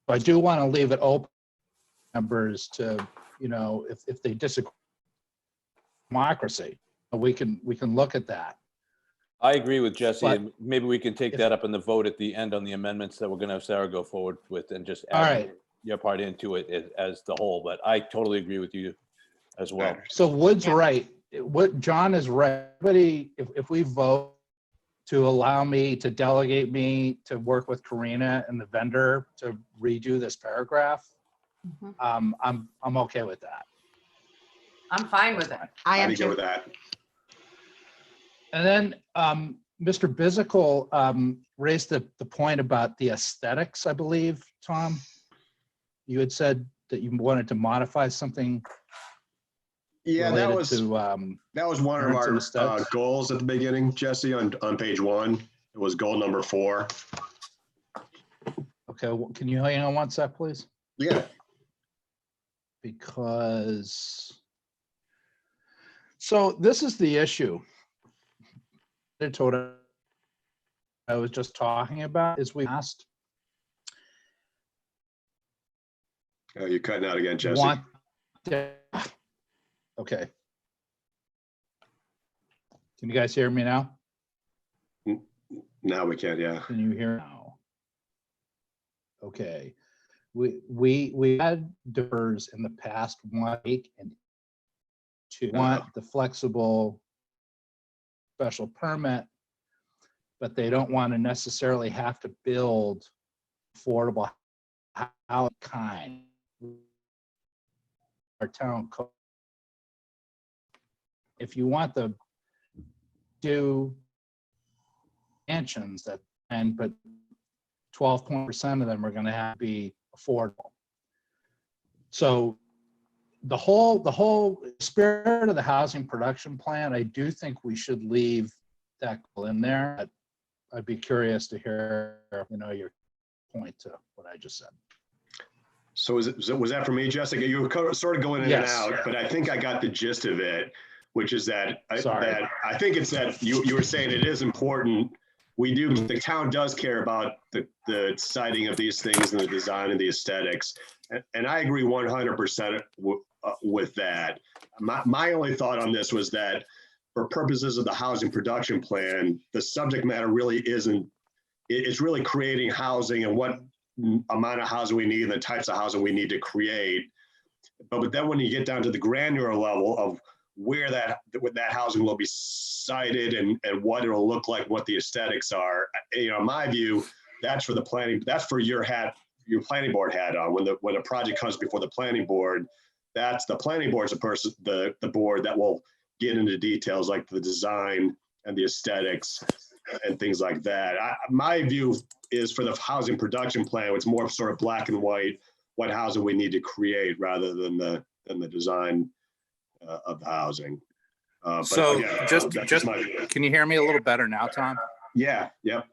but I do want to leave it open members to, you know, if they disagree, democracy, we can look at that. I agree with Jesse, But and maybe we can take if- that up in the vote at the end on the amendments that we're gonna have Sarah go forward with and just All add right. your part into it as the whole, but I totally agree with you as well. So Wood's right. What John is right. If we vote to allow me to delegate me to work with Karina and the vendor to redo this paragraph, Mhm. I'm okay with that. I'm fine with it. I am I'd go too. with that. And then Mr. Bizicle raised the point about the aesthetics, I believe, Tom. You had said that you wanted to modify something Yeah, that related was to, one of appearance our and aesthetics. goals at the beginning, Jesse, on page 1. It was goal number 4. okay, can you hang on one sec, please? Yeah. Because, so this is the issue. I told her I was just talking about is we asked Oh, you're cutting out again, Jesse. want. Okay. Can you guys hear me now? Now we can, yeah. Can you hear now? Okay. We had deferrers in the past 1 week and 2 want the flexible special permit, but they don't want to necessarily have to build affordable housing kind. Our town code. If you want the do mansions but 12% of them are going to have to be affordable. So the whole spirit of the housing production plan, I do think we should leave that in there. I'd be curious to hear, your point to what I just said. So was that for me, Jessica? You were sort of going in Yes. and out, but I think I got the gist of it, which is that Sorry. I think it's that you were saying it is important. The town does care about the siting of these things and the design and the aesthetics. And I agree 100% with that. My only thought on this was that for purposes of the housing production plan, the subject matter really isn't, it's really creating housing and what amount of housing we need and the types of housing we need to create. But then when you get down to the granular level of where that housing will be sited and what it'll look like, what the aesthetics are, in my view, that's for the planning, that's for your planning board hat on. When a project comes before the planning board, that's the planning board's the board that will get into details like the design and the aesthetics and things like that. My view is for the housing production plan, it's more sort of black and white, what housing we need to create rather than the design of the housing. So again, just my can you hear me a little better now, Tom? yeah, yep.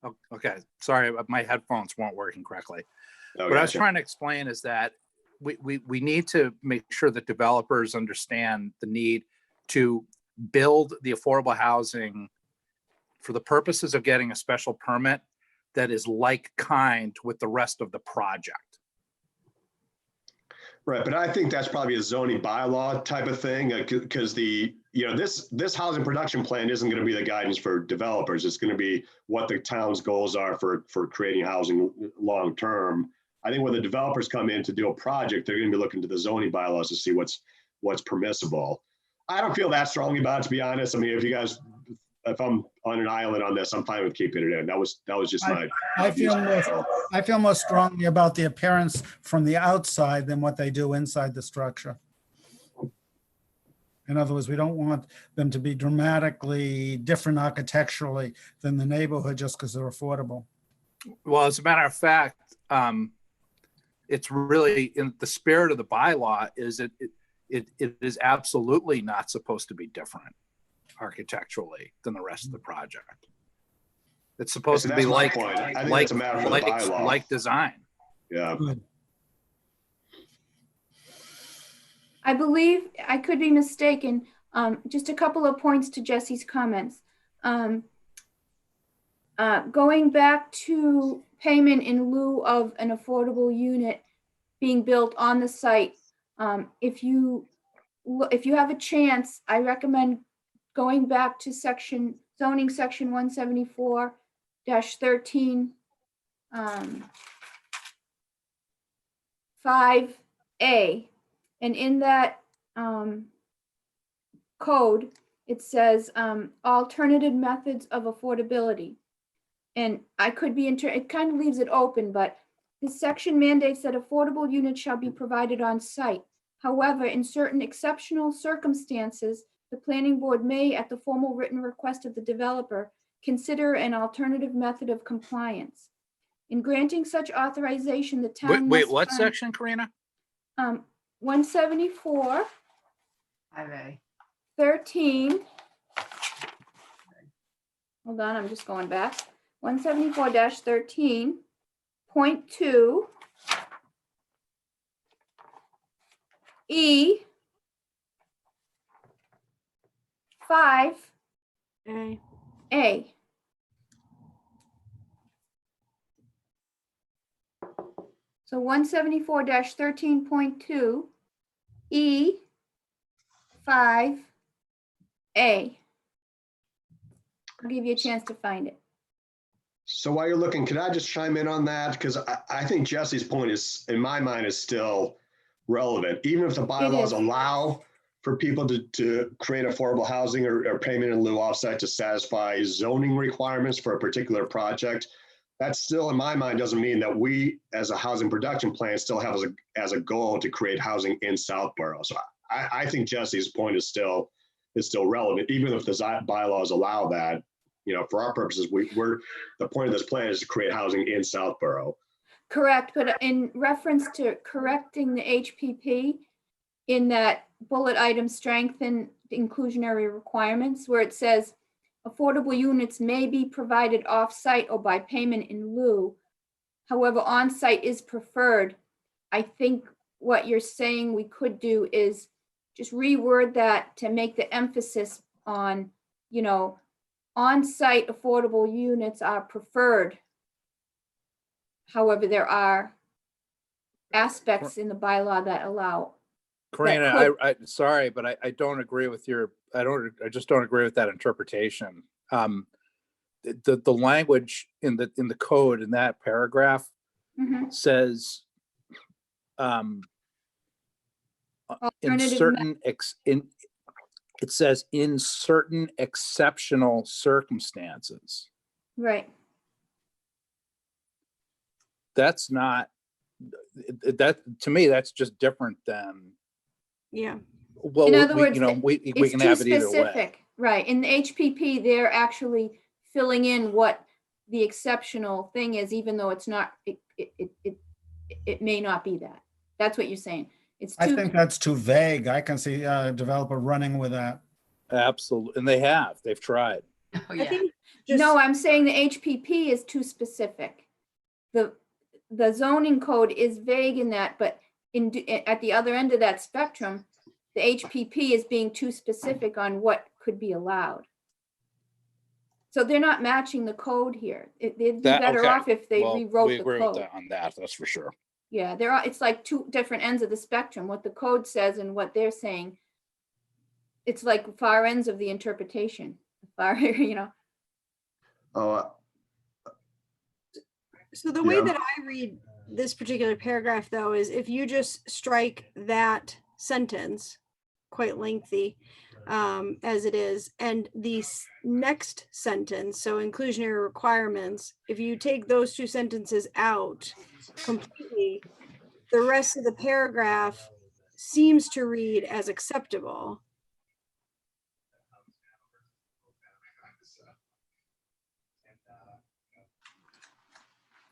Oh, okay, sorry, my headphones weren't working correctly. Oh, What I was gotcha. trying to explain is that we need to make sure that developers understand the need to build the affordable housing for the purposes of getting a special permit that is like kind with the rest of the project. Right, but I think that's probably a zoning bylaw type of thing, because this housing production plan isn't going to be the guidance for developers. It's going to be what the town's goals are for creating housing long term. I think when the developers come in to do a project, they're going to be looking to the zoning bylaws to see what's permissible. I don't feel that strongly about it, to be honest. I mean, if I'm on an island on this, I'm fine with keeping it in. That was just my. I feel more strongly about the appearance from the outside than what they do inside the structure. In other words, we don't want them to be dramatically different architecturally than the neighborhood just because they're affordable. Well, as a matter of fact, it's really in the spirit of the bylaw is it is absolutely not supposed to be different architecturally than the rest of the project. It's supposed to be like design. Yeah. Good. I believe, I could be mistaken, just a couple of points to Jesse's comments. Going back to payment in lieu of an affordable unit being built on the site, if you have a chance, I recommend going back to zoning section 174-13, 5A. And in that code, it says alternative methods of affordability. And I could be, it kind of leaves it open, but this section mandates that affordable units shall be provided on site. However, in certain exceptional circumstances, the planning board may, at the formal written request of the developer, consider an alternative method of compliance. In granting such authorization, the town Wait, must what find- section, Karina? 174, 5A. 13. Hold on, I'm just going back. 174-13.2 E 5 A. So 174-13.2 E 5 A. I'll give you a chance to find it. So while you're looking, can I just chime in on that? Because I think Jesse's point is, in my mind, is still relevant. Even if the bylaws allow for people to create affordable housing or payment in lieu offsite to satisfy zoning requirements for a particular project, that still, in my mind, doesn't mean that we, as a housing production plan, still have as a goal to create housing in Southborough. So I think Jesse's point is still relevant, even if the bylaws allow that. for our purposes, the point of this plan is to create housing in Southborough. Correct, but in reference to correcting the HPP in that bullet item, strengthen the inclusionary requirements, where it says affordable units may be provided off-site or by payment in lieu. However, on-site is preferred. I think what you're saying we could do is just reword that to make the emphasis on, on-site affordable units are preferred. However, there are aspects in the bylaw that allow. Karina, I sorry, but I don't agree with I just don't agree with that interpretation. The language in the code in that paragraph says in certain it says in certain exceptional circumstances. Right. That's not that to me. That's just different than. Yeah. Well, in other words, we can have it either way. Right. In the HPP, they're actually filling in what the exceptional thing is, even though it's not. It may not be that. That's what you're saying. I think that's too vague. I can see a developer running with that. Absolutely, and they've tried. Oh, yeah. No, I'm saying the HPP is too specific. The zoning code is vague in that, but at the other end of that spectrum, the HPP is being too specific on what could be allowed. So they're not matching the code here. They'd be better off if they rewrote the code. We agree with that on that. That's for sure. Yeah, it's like two different ends of the spectrum, what the code says and what they're saying. It's like far ends of the interpretation. Oh, So the way that I read this particular paragraph, though, is if you just strike that sentence, quite lengthy as it is, and the next sentence, so inclusionary requirements, if you take those two sentences out completely, the rest of the paragraph seems to read as acceptable.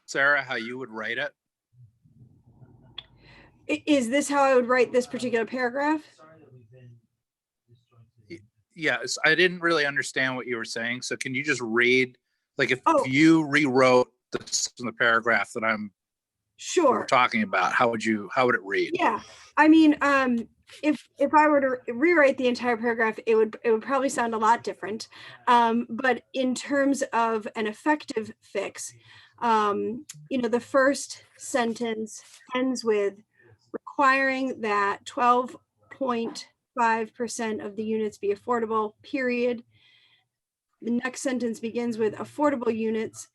Sarah, how you would write it? Is this how I would write this particular paragraph? Yes, I didn't really understand what you were saying. So can you just read, like if Oh. you rewrote the paragraph that Sure. we're talking about, how would it read? Yeah, I mean, if I were to rewrite the entire paragraph, it would probably sound a lot different. But in terms of an effective fix, the first sentence ends with requiring that 12.5% of the units be affordable, period. The next sentence begins with affordable units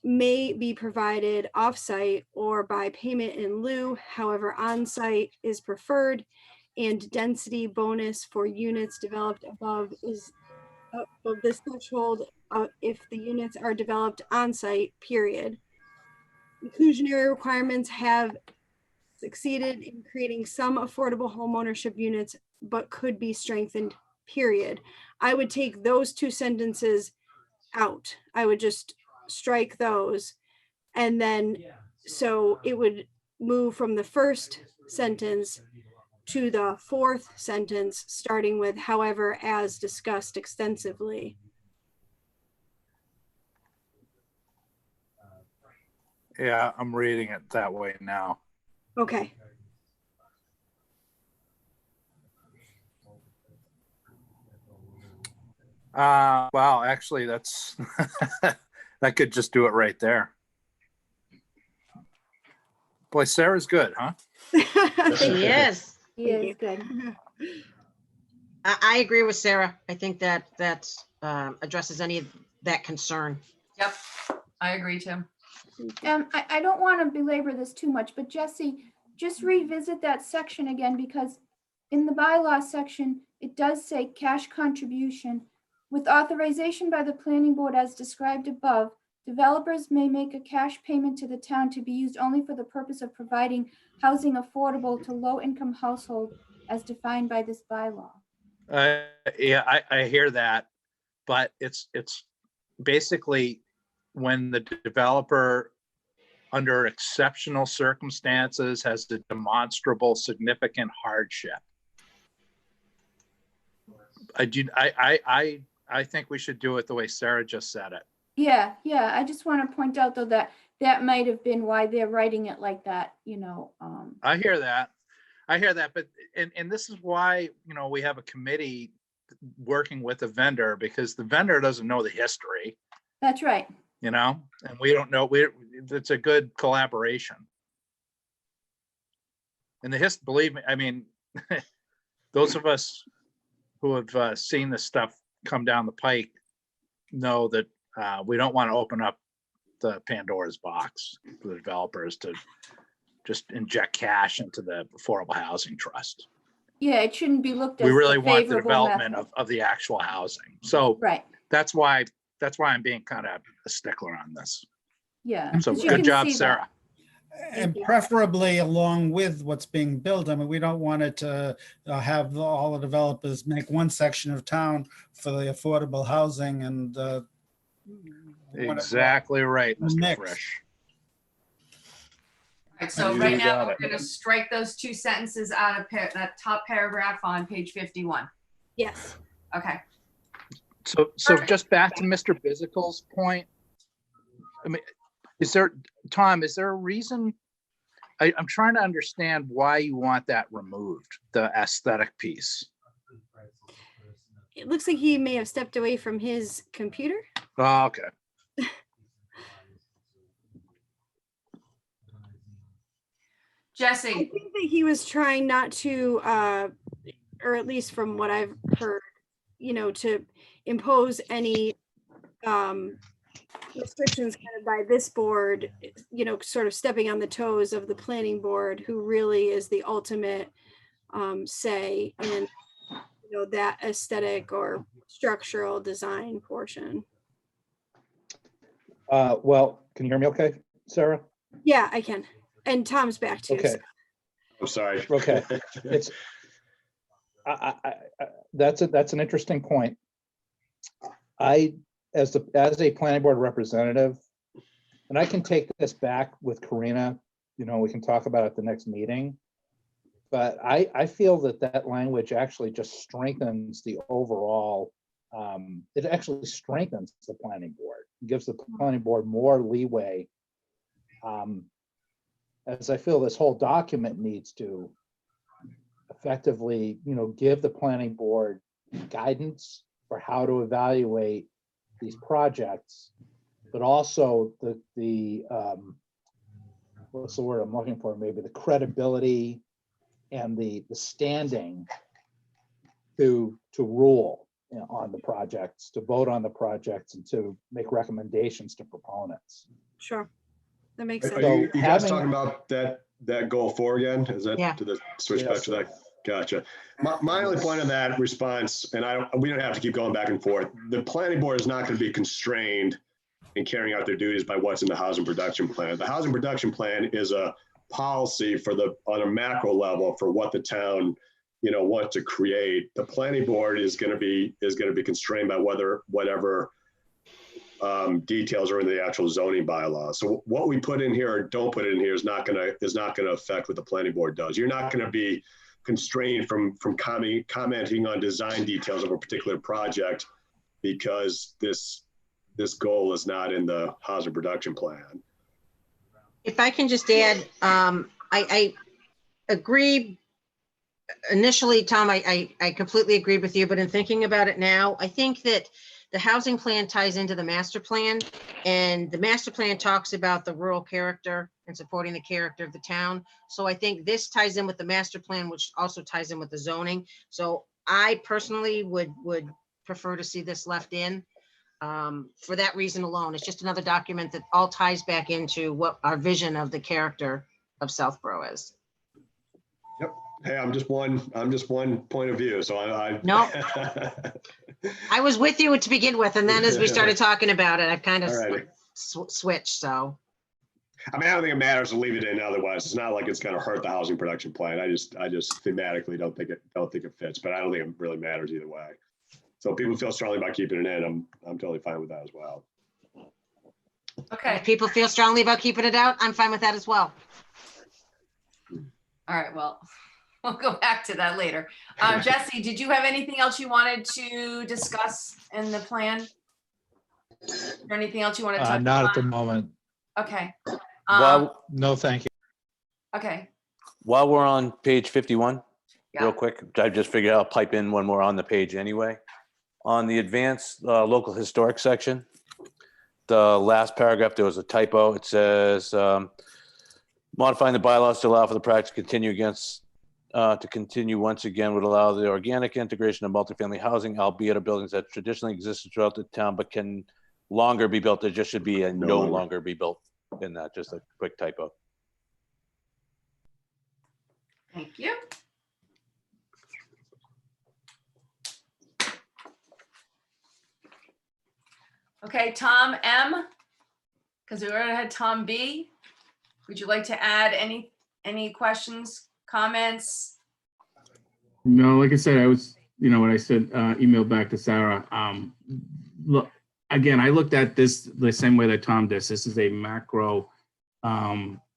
may be provided off-site or by payment in lieu. However, on-site is preferred, and density bonus for units developed above is above this threshold if the units are developed on-site, period. Inclusionary requirements have succeeded in creating some affordable homeownership units, but could be strengthened, period. I would take those two sentences out. I would just strike those, and then so it would move from the first sentence to the fourth sentence, starting with however as discussed extensively. Yeah, I'm reading it that way now. Okay. Wow, actually that's that could just do it right there. Boy, Sarah's good, huh? She is. He is good. I agree with Sarah. I think that addresses any of that concern. Yep, I agree, Tim. I don't want to belabor this too much, but Jesse, just revisit that section again, because in the bylaw section, it does say cash contribution. With authorization by the planning board as described above, developers may make a cash payment to the town to be used only for the purpose of providing housing affordable to low-income household as defined by this bylaw. Yeah, I hear that, but it's basically, when the developer, under exceptional circumstances, has a demonstrable significant hardship. I think we should do it the way Sarah just said it. Yeah, I just want to point out though that that might have been why they're writing it like that, you know. I hear that, but, and this is why, you know, we have a committee working with a vendor, because the vendor doesn't know the history, That's right. you know, and we don't know, it's a good collaboration. And believe me, I mean, those of us who have seen this stuff come down the pike know that we don't want to open up the Pandora's box for the developers to just inject cash into the Affordable Housing Trust. Yeah, it shouldn't be looked at. We as really a want the favorable development method. of the actual housing. So Right, that's why I'm being kind of a stickler on this. yeah. So 'cause you good can job, see that. Sarah. And preferably along with what's being built. I mean, we don't want it to have all the developers make one section of town for the affordable housing and Exactly right, Mr. Next. Frisch. All right, so You right now, got we're it. gonna strike those two sentences out of that top paragraph on page 51. Yes. Okay. So Perfect. just back to Mr. Physical's point. I mean, Tom, is there a reason? I'm trying to understand why you want that removed, the aesthetic piece. It looks like he may have stepped away from his computer. Oh, okay. Jesse. I think that he was trying not to, or at least from what I've heard, you know, to impose any restrictions kind of by this board, you know, sort of stepping on the toes of the planning board, who really is the ultimate say in, you know, that aesthetic or structural design portion. Well, can you hear me okay, Sarah? Yeah, I can. And Tom's back too. Okay. so- I'm sorry. Okay. It's, that's an interesting point. As a planning board representative, and I can take this back with Karina, you know, we can talk about it at the next meeting. But I feel that language actually just strengthens the overall, it actually strengthens the planning board, gives the planning board more leeway. As I feel this whole document needs to effectively, you know, give the planning board guidance for how to evaluate these projects, but also the what's the word I'm looking for? Maybe the credibility and the standing to rule, you know, on the projects, to vote on the projects, and to make recommendations to proponents. Sure. That makes Are sense. So you guys having- talking about that goal 4 again? Is that Yeah. to the switch back Yes. to that? Gotcha. My only point on that response, and we don't have to keep going back and forth. The planning board is not going to be constrained in carrying out their duties by what's in the housing production plan. The housing production plan is a policy on a macro level for what the town, you know, wants to create. The planning board is going to be constrained by whatever details are in the actual zoning bylaws. So what we put in here or don't put in here is not going to affect what the planning board does. You're not going to be constrained from commenting on design details of a particular project because this goal is not in the housing production plan. If I can just add, I agree. Initially, Tom, I completely agreed with you, but in thinking about it now, I think that the housing plan ties into the master plan, and the master plan talks about the rural character and supporting the character of the town. So I think this ties in with the master plan, which also ties in with the zoning. So I personally would prefer to see this left in. For that reason alone. It's just another document that all ties back into what our vision of the character of Southborough is. Yep. Hey, I'm just one point of view. So I No. I was with you to begin with, and then as we started talking about it, I've kind of Alrighty. switched. So I mean, I don't think it matters to leave it in. Otherwise, it's not like it's going to hurt the housing production plan. I just thematically don't think it fits, but I don't think it really matters either way. So if people feel strongly about keeping it in, I'm totally fine with that as well. Okay, If people feel strongly about keeping it out, I'm fine with that as well. all right, well, we'll go back to that later. Jesse, did you have anything else you wanted to discuss in the plan? Or anything else you want to touch Not at the on? moment. Okay. No, thank you. Okay, While we're on page 51, yeah, real quick, I just figured I'll pipe in one more on the page anyway. On the advanced local historic section, the last paragraph, there was a typo. It says, modifying the bylaws to allow for the practice to continue once again would allow the organic integration of multifamily housing, albeit of buildings that traditionally existed throughout the town but can longer be built. There just should be a no longer be built in that, just a quick typo. thank you. Okay, Tom M, because we already had Tom B. Would you like to add any questions, comments? No, like I said, I was, what I said, emailed back to Sarah. Look, again, I looked at this the same way that Tom does. This is a macro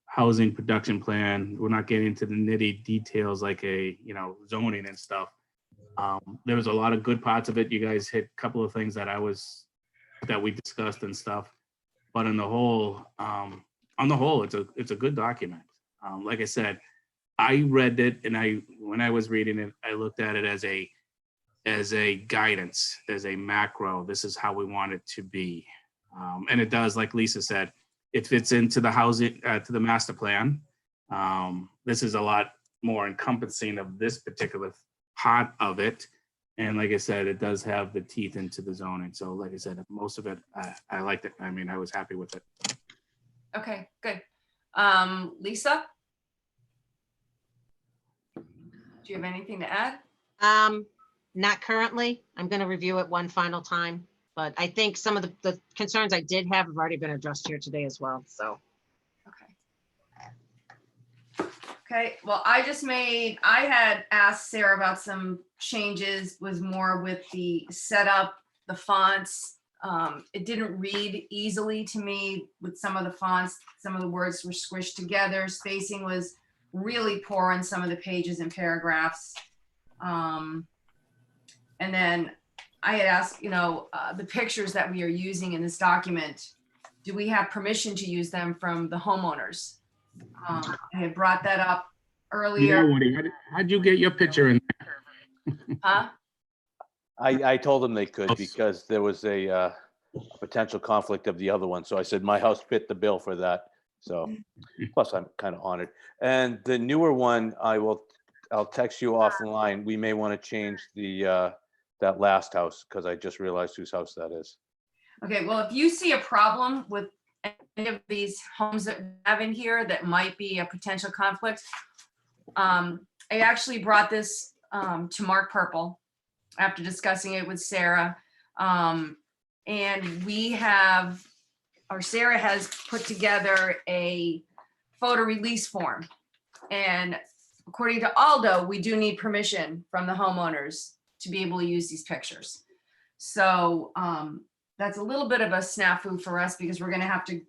housing production plan. We're not getting into the nitty details like zoning and stuff. There was a lot of good parts of it. You guys hit a couple of things that we discussed and stuff. But on the whole, it's a good document. Like I said, I read it, and when I was reading it, I looked at it as a guidance, as a macro. This is how we want it to be, and it does, like Lisa said, it fits into the housing, to the master plan. This is a lot more encompassing of this particular part of it, and like I said, it does have the teeth into the zoning. So, like I said, most of it, I liked it. I mean, I was happy with it. Okay, good. Lisa? Do you have anything to add? Not currently. I'm going to review it one final time, but I think some of the concerns I did have already been addressed here today as well. So. Okay, well, I had asked Sarah about some changes, was more with the setup, the fonts. It didn't read easily to me with some of the fonts. Some of the words were squished together. Spacing was really poor on some of the pages and paragraphs. And then I had asked, the pictures that we are using in this document, do we have permission to use them from the homeowners? I had brought that up earlier. Yeah, Woody, how'd you get your picture in there? Huh? I told them they could because there was a potential conflict of the other one. So I said, my house fit the bill for that. So plus I'm kind of honored. And the newer one, I'll text you offline. We may want to change that last house because I just realized whose house that is. Okay, well, if you see a problem with any of these homes that we have in here that might be a potential conflict, I actually brought this to Mark Purple after discussing it with Sarah. And Sarah has put together a photo release form. And according to Aldo, we do need permission from the homeowners to be able to use these pictures. So that's a little bit of a snafu for us because we're going to have to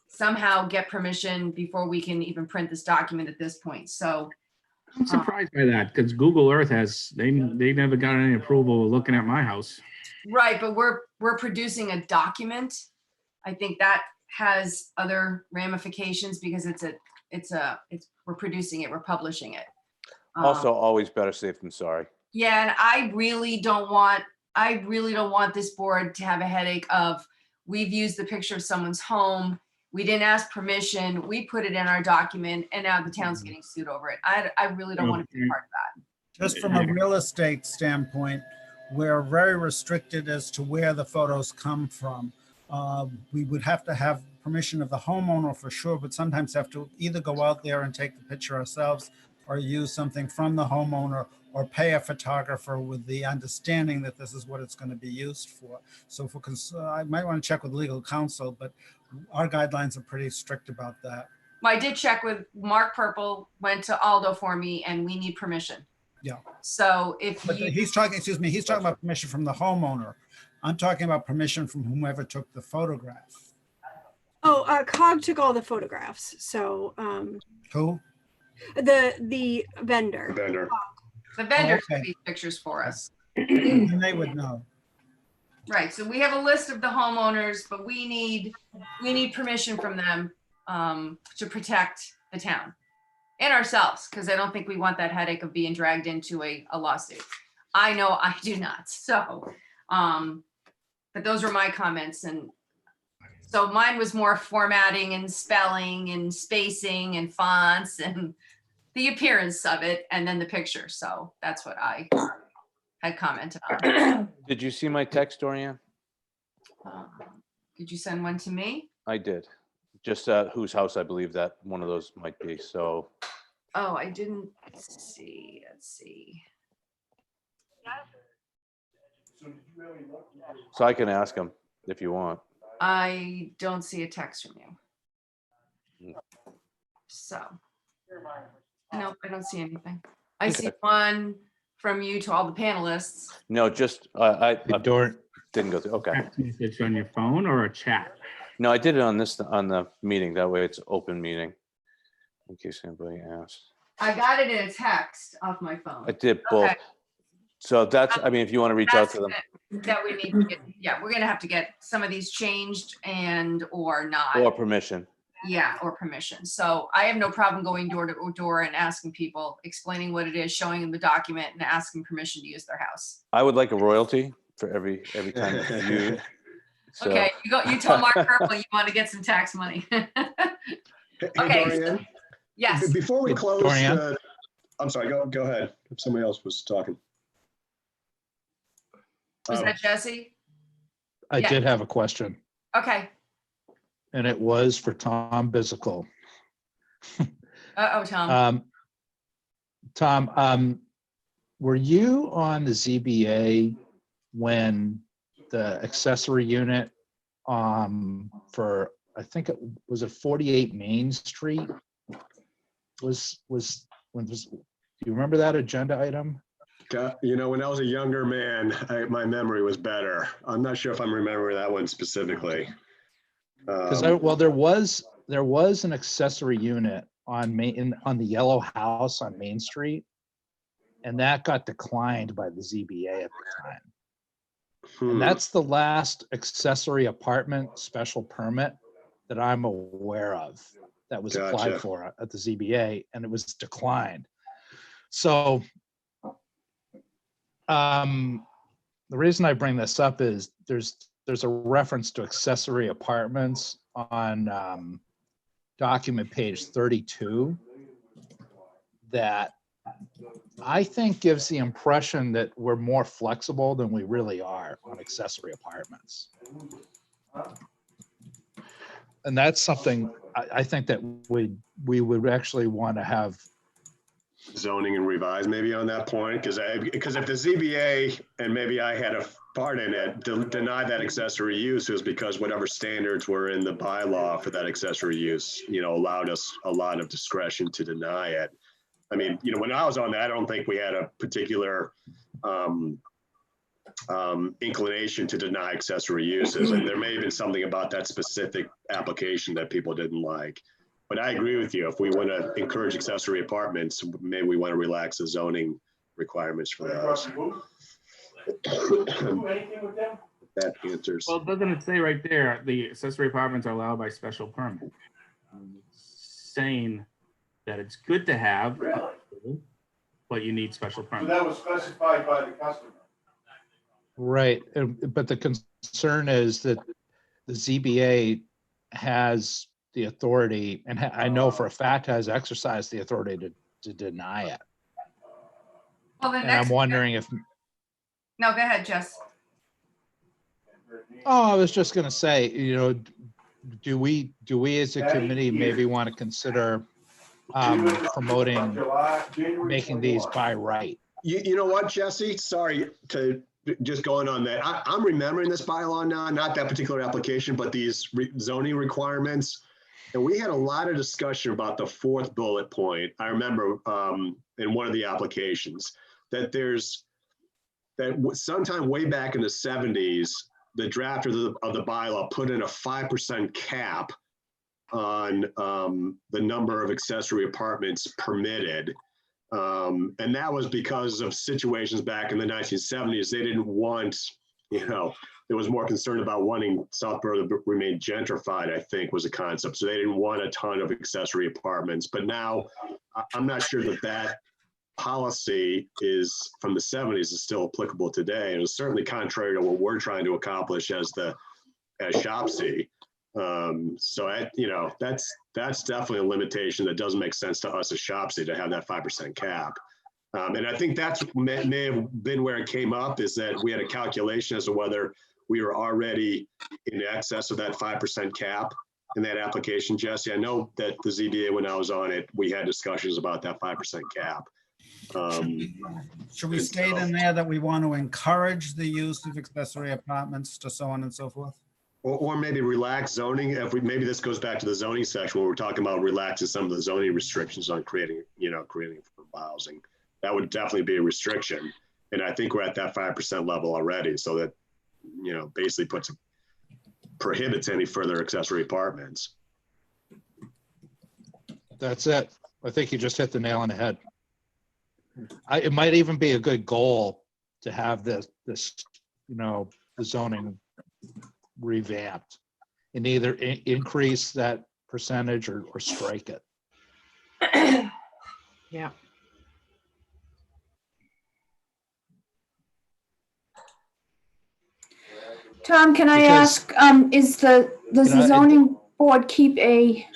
somehow get permission before we can even print this document at this point. So I'm surprised by that because Google Earth they never got any approval looking at my house. right, but we're producing a document. I think that has other ramifications because we're producing it, we're publishing it. Also, always better safe than sorry. Yeah, and I really don't want this board to have a headache of, we've used the picture of someone's home, we didn't ask permission, we put it in our document, and now the town's getting sued over it. I really don't want to be part of that. Just from a real estate standpoint, we're very restricted as to where the photos come from. We would have to have permission of the homeowner for sure, but sometimes have to either go out there and take the picture ourselves or use something from the homeowner or pay a photographer with the understanding that this is what it's going to be used for. So I might want to check with legal counsel, but our guidelines are pretty strict about that. Well, I did check with Mark Purple, went to Aldo for me, and we need permission. Yeah. So if But you, he's talking, excuse me, he's talking about permission from the homeowner. I'm talking about permission from whomever took the photograph. Oh, COG took all the photographs. So Who? the vendor. Vendor. the vendor okay. took these pictures for us. Then they would know. Right, so we have a list of the homeowners, but we need permission from them to protect the town and ourselves, because I don't think we want that headache of being dragged into a lawsuit. I know I do not, so, but those were my comments, and so mine was more formatting and spelling and spacing and fonts and the appearance of it, and then the picture, so that's what I had commented on. Did you see my text, Dorian? Did you send one to me? I did. Just whose house I believe that one of those might be. So Oh, I didn't see. Let's see. I can ask him if you want. I don't see a text from you. So, nope, I don't see anything. I see Okay. one from you to all the panelists. No, just I Dor, didn't go through. Okay. Text message on your phone or a chat? No, I did it on the meeting. That way it's open meeting. In case anybody asks. I got it in a text off my phone. I did both. Okay. So that's, I mean, if you want to reach out That's to them. it, that we need to get, yeah, we're gonna have to get some of these changed and or not. Or permission. Yeah, or permission. So I have no problem going door to door and asking people, explaining what it is, showing them the document and asking permission to use their house. I would like a royalty for every time it's viewed. So, Okay, you tell Mark Purple you want to get some tax money. Hey, Okay. Dorian, Yes, before we Hey, close, Dorian? I'm sorry, go ahead. If somebody else was talking. was that Jesse? I Yeah. did have a question, Okay. and it was for Tom Bizicle. Uh-oh, Tom. Tom, were you on the ZBA when the accessory unit for, I think it was it 48 Main Street? Do you remember that agenda item? You know, when I was a younger man, my memory was better. I'm not sure if I'm remembering that one specifically. Because there was an accessory unit on the yellow house on Main Street, and that got declined by the ZBA at the time. And that's the last accessory apartment special permit that I'm aware of that was applied Gotcha. for at the ZBA, and it was declined. So the reason I bring this up is there's a reference to accessory apartments on document page 32 that I think gives the impression that we're more flexible than we really are on accessory apartments. And that's something I think that we would actually want to have. Zoning and revise maybe on that point, because if the ZBA, and maybe I had a part in it, denied that accessory use, it was because whatever standards were in the bylaw for that accessory use, allowed us a lot of discretion to deny it. I mean, when I was on that, I don't think we had a particular inclination to deny accessory uses. And there may have been something about that specific application that people didn't like. But I agree with you. If we want to encourage accessory apartments, maybe we want to relax the zoning requirements for those. That answers. Well, doesn't it say right there, the accessory apartments are allowed by special permit? Saying that it's good to have, but you need special So permit. that was specified by the customer. Right, but the concern is that the ZBA has the authority, and I know for a fact has exercised the authority to deny it. Well, the And I'm next, wondering if, no, go ahead, Jess. I was just gonna say, do we as a committee maybe want to consider promoting making these by right? You know what, Jesse? Sorry to just going on that. I'm remembering this bylaw now, not that particular application, but these zoning requirements. And we had a lot of discussion about the fourth bullet point. I remember in one of the applications. that sometime way back in the 70s, the drafter of the bylaw put in a 5% cap on the number of accessory apartments permitted. And that was because of situations back in the 1970s. They didn't want, there was more concern about wanting Southborough to remain gentrified, I think was the concept. So they didn't want a ton of accessory apartments. But now I'm not sure that policy is from the 70s is still applicable today. And it's certainly contrary to what we're trying to accomplish as ShopC. So that's definitely a limitation that doesn't make sense to us as ShopC to have that 5% cap. And I think that's may have been where it came up, is that we had a calculation as to whether we were already in excess of that 5% cap in that application, Jesse. I know that the ZBA, when I was on it, we had discussions about that 5% cap. Should we state in there that we want to encourage the use of accessory apartments to so on and so forth? Or maybe relax zoning. Maybe this goes back to the zoning section where we're talking about relaxing some of the zoning restrictions on creating affordable housing. That would definitely be a restriction. And I think we're at that 5% level already. So that, basically prohibits any further accessory apartments. That's it. I think you just hit the nail on the head. It might even be a good goal to have this, the zoning revamped and either increase that percentage or strike it. Yeah. Tom, can I Because- ask, does the zoning board keep a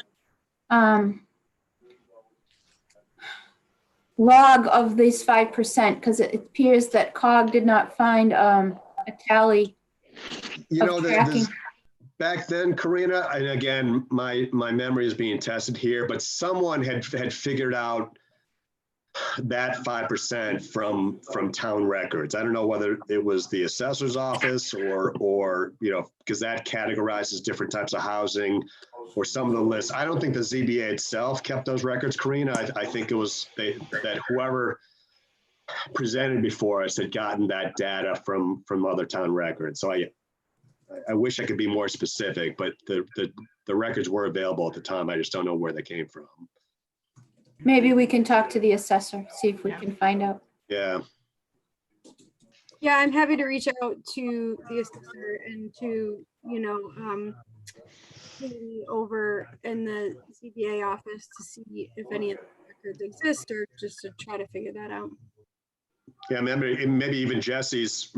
log of this 5%? Because it appears that COG did not find a tally of tracking. Back then, Karina, and again, my memory is being tested here, but someone had figured out that 5% from town records. I don't know whether it was the assessor's office or because that categorizes different types of housing or some of the lists. I don't think the ZBA itself kept those records, Karina. I think it was that whoever presented before us had gotten that data from other town records. So I wish I could be more specific, but the records were available at the time. I just don't know where they came from. Maybe we can talk to the assessor, see if we can find out. Yeah. Yeah, I'm happy to reach out to the assessor and to, maybe over in the CBA office to see if any of the records exist or just to try to figure that out. Yeah, maybe even Jesse's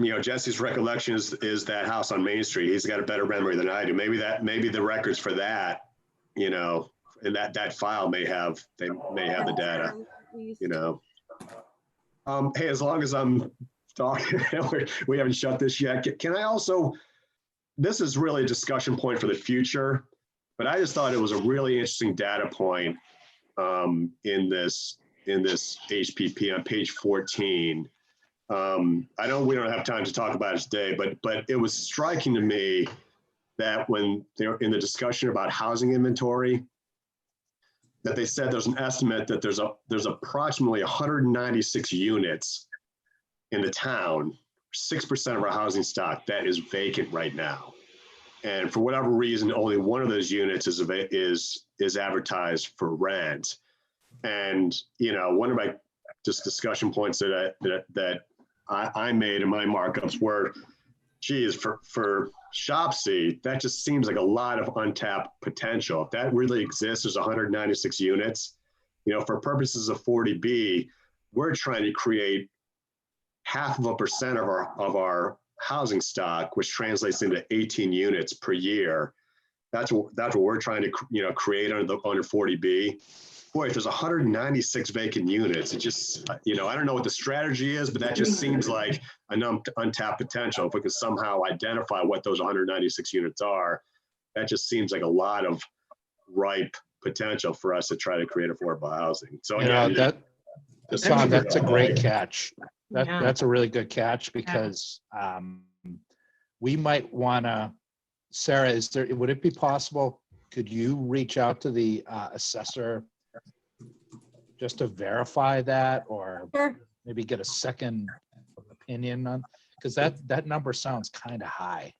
recollection is that house on Main Street. He's got a better memory than I do. Maybe the records for that, and that file may have the data, Hey, as long as I'm talking, we haven't shut this yet. Can I also, this is really a discussion point for the future, but I just thought it was a really interesting data point in this HPP on page 14. I know we don't have time to talk about it today, but it was striking to me that when they're in the discussion about housing inventory, that they said there's an estimate that there's approximately 196 units in the town, 6% of our housing stock that is vacant right now. And for whatever reason, only one of those units is advertised for rent. And one of my just discussion points that I made in my markups were, geez, for ShopC, that just seems like a lot of untapped potential. If that really exists, there's 196 units. For purposes of 40B, we're trying to create 0.5% of our housing stock, which translates into 18 units per year. That's what we're trying to create under 40B. Boy, if there's 196 vacant units, it just, I don't know what the strategy is, but that just seems like an untapped potential. If we can somehow identify what those 196 units are, that just seems like a lot of ripe potential for us to try to create affordable housing. So Tom, that's a great catch. That's a really good catch because we might want to, Sarah, would it be possible, could you reach out to the assessor just to verify that, or Sure. maybe get a second opinion on, because that number sounds kind of high.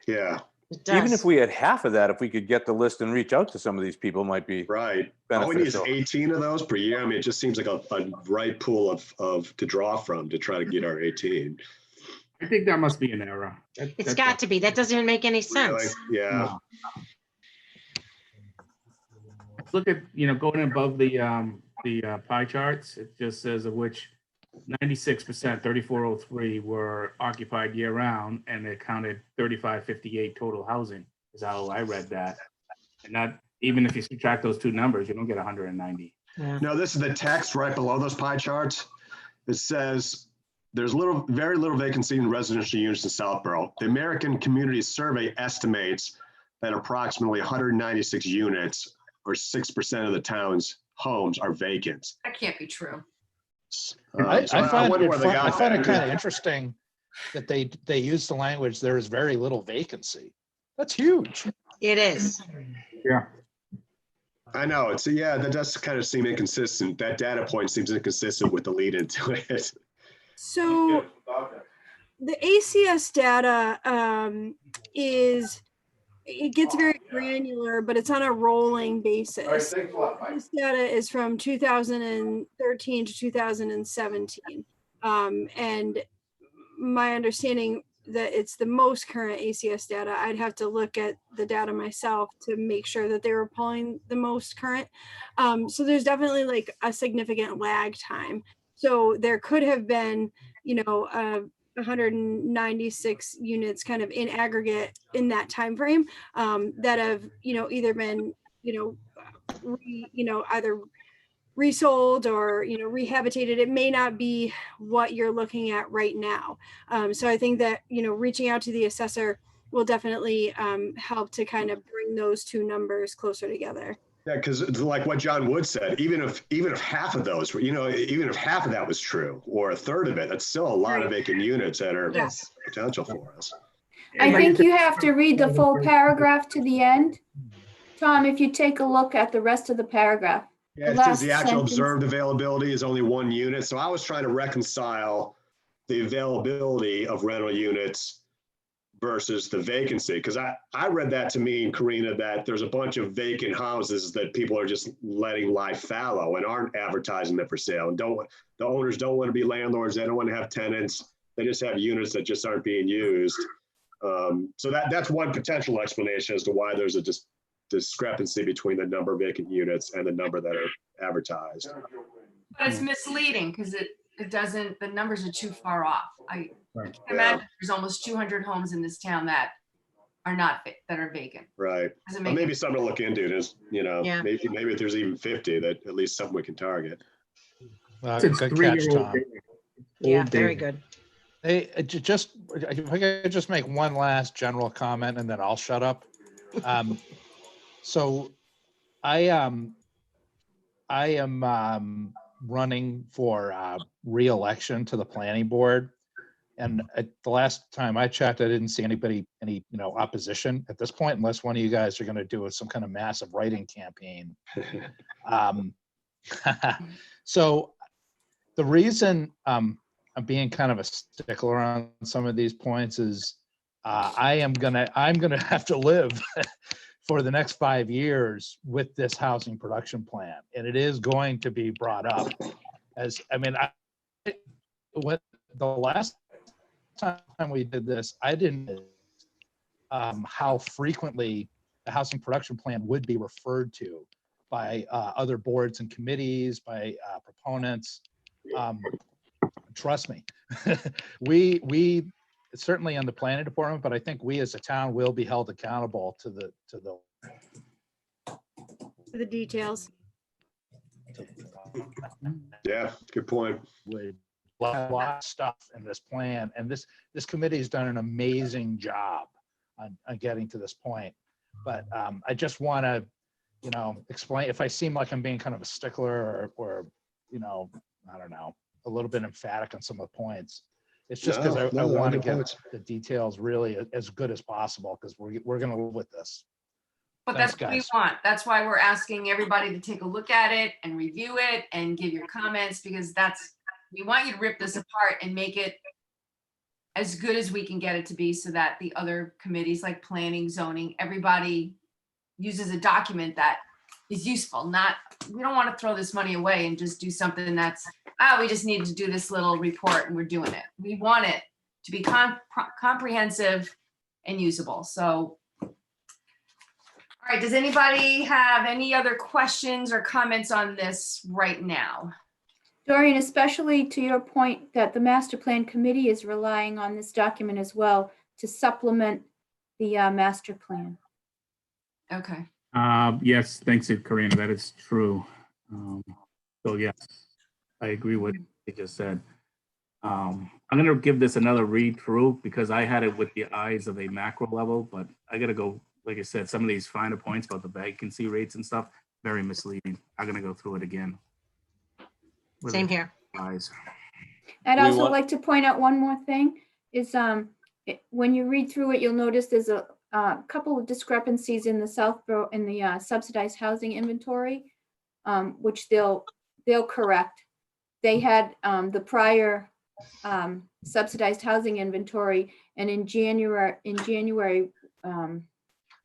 Yeah, It Even does. if we had half of that, if we could get the list and reach out to some of these people, might be right. All we need is beneficial. 18 of those per year. I mean, it just seems like a right pool of to draw from to try to get our 18. I think that must be an error. It's got to be. That doesn't even make any Really? sense. Yeah. No. Look at, going above the pie charts, it just says of which 96%, 3403 were occupied year round, and it counted 3558 total housing is how I read that. And not, even if you subtract those two numbers, you don't get 190. No, this is the text right below those pie charts. It says there's very little vacancy in residential units in Southborough. The American Community Survey estimates that approximately 196 units, or 6% of the town's homes, are vacant. That can't be true. I find wonder where they got it that. kind of interesting that they use the language, there is very little vacancy. That's huge. It is. Yeah. I know. That does kind of seem inconsistent. That data point seems inconsistent with the lead into it. So the ACS data it gets very granular, but it's on a rolling All right, basis. thanks a lot. Bye. This data is from 2013 to 2017. And my understanding that it's the most current ACS data. I'd have to look at the data myself to make sure that they were pulling the most current. So there's definitely like a significant lag time. So there could have been, 196 units kind of in aggregate in that time frame that have, either been, either resold or, rehabitated. It may not be what you're looking at right now. So I think that, reaching out to the assessor will definitely help to kind of bring those two numbers closer together. Yeah, because like what John Wood said, even if half of those were, even if half of that was true, or a third of it, that's still a lot of vacant units that are Yes. potential for us. I think you have to read the full paragraph to the end. Tom, if you take a look at the rest of the paragraph. Yeah, it last says the actual sentence. observed availability is only 1 unit. So I was trying to reconcile the availability of rental units versus the vacancy, because I read that to mean, Karina, that there's a bunch of vacant houses that people are just letting lie fallow and aren't advertising them for sale. And the owners don't want to be landlords. They don't want to have tenants. They just have units that just aren't being used. So that's one potential explanation as to why there's a discrepancy between the number of vacant units and the number that are advertised. But it's misleading because it doesn't, the numbers are too far off. I Right. can imagine there's almost 200 homes in this town that are not, that are vacant. Right. Doesn't Well, make maybe something to look into is, Yeah. maybe if there's even 50, that at least something we can target. It's Good catch, 3-year-old Tom. data. Yeah, Old very data. good. Hey, if I could just make one last general comment and then I'll shut up. So I am running for re-election to the planning board. And the last time I checked, I didn't see any opposition at this point, unless one of you guys are going to do some kind of massive writing campaign. So the reason I'm being kind of a stickler on some of these points is I'm gonna have to live for the next 5 years with this housing production plan, and it is going to be brought up. What the last time we did this, I didn't how frequently the housing production plan would be referred to by other boards and committees, by proponents. Trust me, we certainly in the planning department, but I think we as a town will be held accountable to The details. Yeah, good point. with a lot of stuff in this plan, and this committee's done an amazing job on getting to this point. But I just want to, explain if I seem like I'm being kind of a stickler or I don't know, a little bit emphatic on some of the points. It's just because I want to get the details really as good as possible, because we're going to live with this. But Thanks, that's what we guys. want. That's why we're asking everybody to take a look at it and review it and give your comments, because that's We want you to rip this apart and make it as good as we can get it to be so that the other committees like planning, zoning, everybody uses a document that is useful. Not, we don't want to throw this money away and just do something that's, we just need to do this little report and we're doing it. We want it to be comprehensive and usable. So, all right, does anybody have any other questions or comments on this right now? Dorian, especially to your point that the master plan committee is relying on this document as well to supplement the master plan. Okay. Yes, thanks, Karina. That is true. So yes, I agree with what you just said. I'm going to give this another read through because I had it with the eyes of a macro level, but I got to go, like I said, some of these finer points about the vacancy rates and stuff, very misleading. I'm going to go through it again. with Same the here. eyes. I'd We also want- like to point out one more thing is when you read through it, you'll notice there's a couple of discrepancies in the Southborough in the subsidized housing inventory, which they'll correct. They had the prior subsidized housing inventory, and in January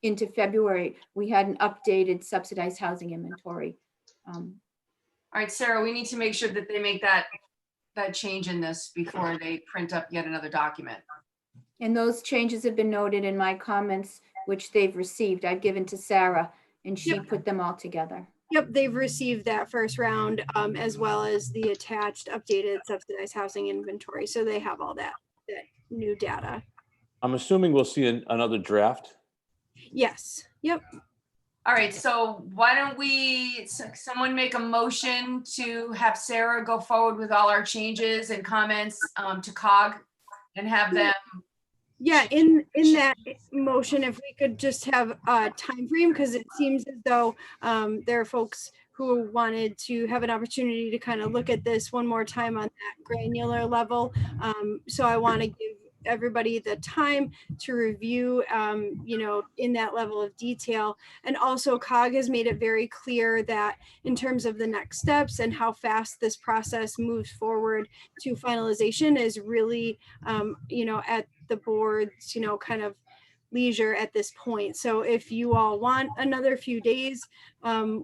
into February, we had an updated subsidized housing inventory. All right, Sarah, we need to make sure that they make that change in this before they print up yet another document. And those changes have been noted in my comments, which they've received. I've given to Sarah, and she put them all together. Yep, they've received that first round, as well as the attached updated subsidized housing inventory. So they have all that new data. I'm assuming we'll see another draft. Yes, yep. All right, so why don't someone make a motion to have Sarah go forward with all our changes and comments to COG and have them. Yeah, in that motion, if we could just have a time frame, because it seems as though there are folks who wanted to have an opportunity to kind of look at this one more time on that granular level. So I want to give everybody the time to review, in that level of detail. And also COG has made it very clear that in terms of the next steps and how fast this process moves forward to finalization is really, at the board's, kind of leisure at this point. So if you all want another few days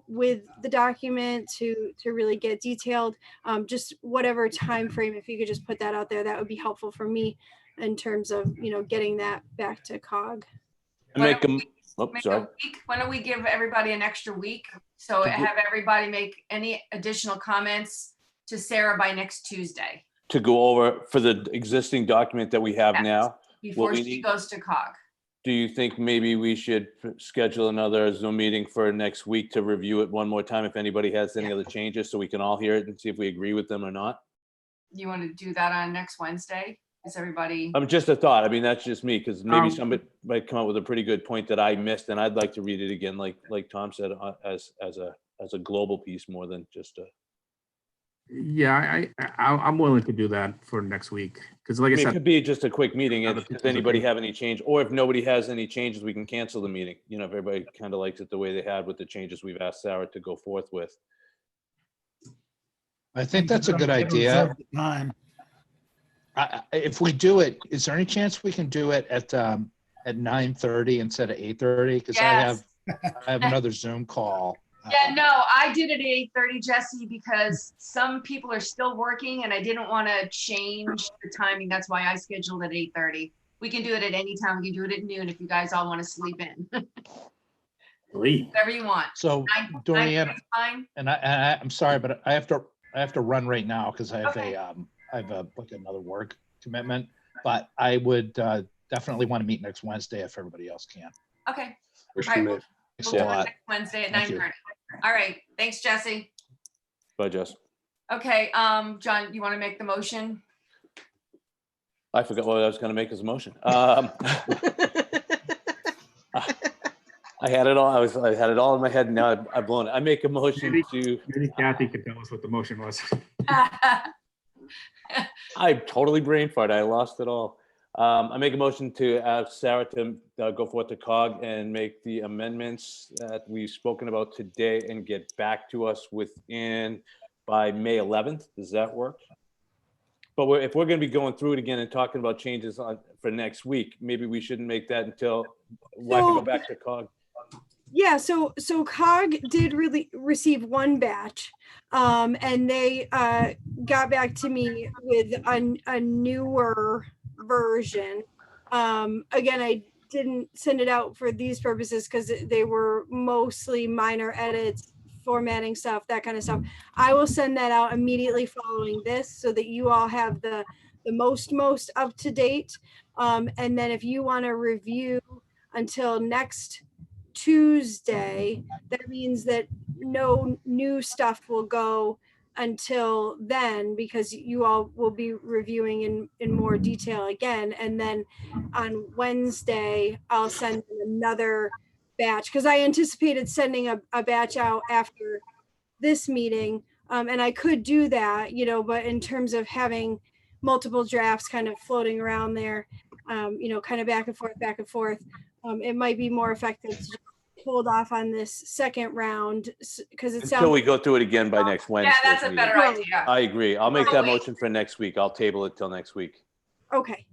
with the document to really get detailed, just whatever time frame, if you could just put that out there, that would be helpful for me in terms of, getting that back to COG. Why don't Sorry. Why don't we give everybody an extra week? So have everybody make any additional comments to Sarah by next Tuesday To go over for the existing document that we have Yes. now. before we she need- goes to COG. Do you think maybe we should schedule another Zoom meeting for next week to review it one more time if anybody has any other changes so we can all hear it and see if we agree with them or not? You want to do that on next Wednesday? Is everybody? Just a thought. I mean, that's just me because maybe Um, somebody might come up with a pretty good point that I missed, and I'd like to read it again, like Tom said, as a global piece more than just a. Yeah, I'm willing to do that for next week because, like I I mean, it said, could be just a quick meeting. Other If people's anybody opinion. have any change, or if nobody has any changes, we can cancel the meeting. If everybody kind of likes it the way they had with the changes we've asked Sarah to go forth with. I think that's a good Gotta idea. reserve the time. If we do it, is there any chance we can do it at 9:30 instead of 8:30? Because Yes. I have another Zoom call. Yeah, no, I did it at 8:30, Jesse, because some people are still working and I didn't want to change the timing. That's why I scheduled at 8:30. We can do it at any time. We can do it at noon if you guys all want to sleep in. Whatever you want. So 9:30 Dorian, is fine. and I'm sorry, but I have to run right now because I have Okay. like another work commitment. But I would definitely want to meet next Wednesday if everybody else can. Okay. Works All for right, me. we'll Thanks do a it lot. next Wednesday at Thank you. 9:30. All right. Thanks, Jesse. Bye, Jess. Okay, John, you want to make the motion? I forgot what I was going to make as a motion. I had it all. I had it all in my head. And now I've blown it. I make a motion to. maybe Kathy could tell us what the motion was. I'm totally brain farted. I lost it all. I make a motion to ask Sarah to go forth to COG and make the amendments that we've spoken about today and get back to us by May 11th. Does that work? But if we're going to be going through it again and talking about changes for next week, maybe we shouldn't make that until, I can go back to COG. Yeah, so COG did really receive one batch, and they got back to me with a newer version. Again, I didn't send it out for these purposes because they were mostly minor edits, formatting stuff, that kind of stuff. I will send that out immediately following this so that you all have the most up to date. And then if you want to review until next Tuesday, that means that no new stuff will go until then, because you all will be reviewing in more detail again. And then on Wednesday, I'll send another batch, because I anticipated sending a batch out after this meeting. And I could do that, but in terms of having multiple drafts kind of floating around there, kind of back and forth, it might be more effective to just hold off on this second round, because it sounds. Until we go through it again by next Wednesday. Yeah, that's a better idea. I agree. I'll make that motion for next week. I'll table it till next week. Okay.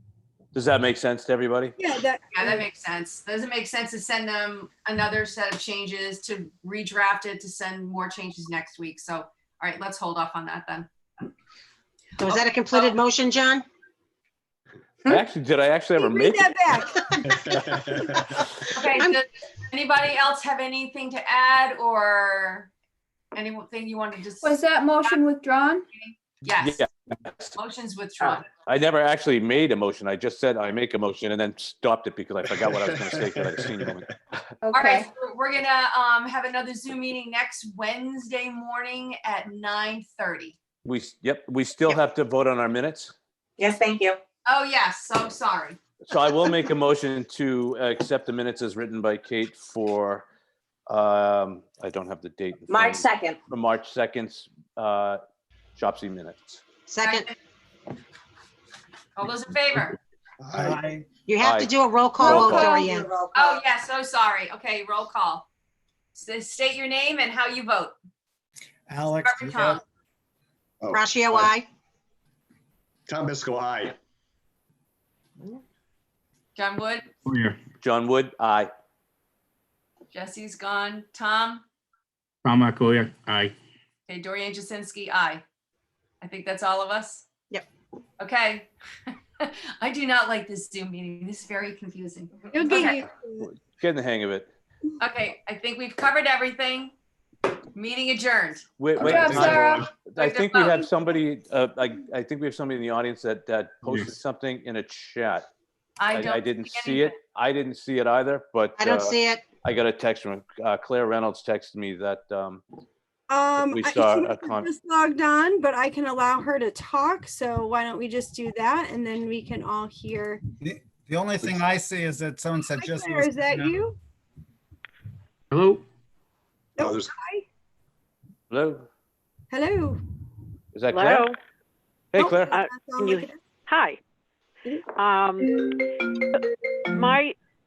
Does that make sense to everybody? Yeah, that makes sense. Does it make sense to send them another set of changes, to redraft it, to send more changes next week? So, all right, let's hold off on that then. So is that a completed motion, John? Did I actually ever make that back? Okay, does anybody else have anything to add, or anything you want to just? Was that motion withdrawn? Yes. Yeah. Motion's withdrawn. I never actually made a motion. I just said I make a motion and then stopped it because I forgot what I was going to say because I had a senior moment. All right, so we're gonna have another Zoom meeting next Wednesday morning at 9:30. We still have to vote on our minutes. Yes, thank you. Oh, yes, so sorry. So I will make a motion to accept the minutes as written by Kate for, I don't have the date. March 2nd. For March 2nd's Shopsy minutes. Second. All those in favor? Aye. You have Aye. to do a roll call vote, Dorian. Oh, yeah, so sorry. Okay, roll call. State your name and how you vote. Alex. Start with Tom. Ratio I. Tom Bisco, aye. John Wood, Oh, yeah. John Wood, aye. Jesse's gone. Tom? Tom Akoya, aye. Okay, Dorian Jasinski, aye. I think that's all of us. Yep. Okay. I do not like this Zoom meeting. This is very confusing. You'll get Okay. used to it. Getting the hang of it. Okay, I think we've covered everything. Meeting adjourned. Wait, Good job, Sarah. I think we have somebody, I think we have somebody in the audience that posted Yes. something in a chat. I don't didn't see see it. anything. I didn't see it either, but I don't see it. I got a text from Claire Reynolds texted me that we She saw must have just logged on, but I can allow her to talk. So why don't we just do that, and then we can all hear. The only thing I see is that someone said Hi, just. Claire, is that you? Hello? Oh, there's- hello, Hello. is that Claire? Hello. Hey, Oh, Claire. that sounds like it. Hi.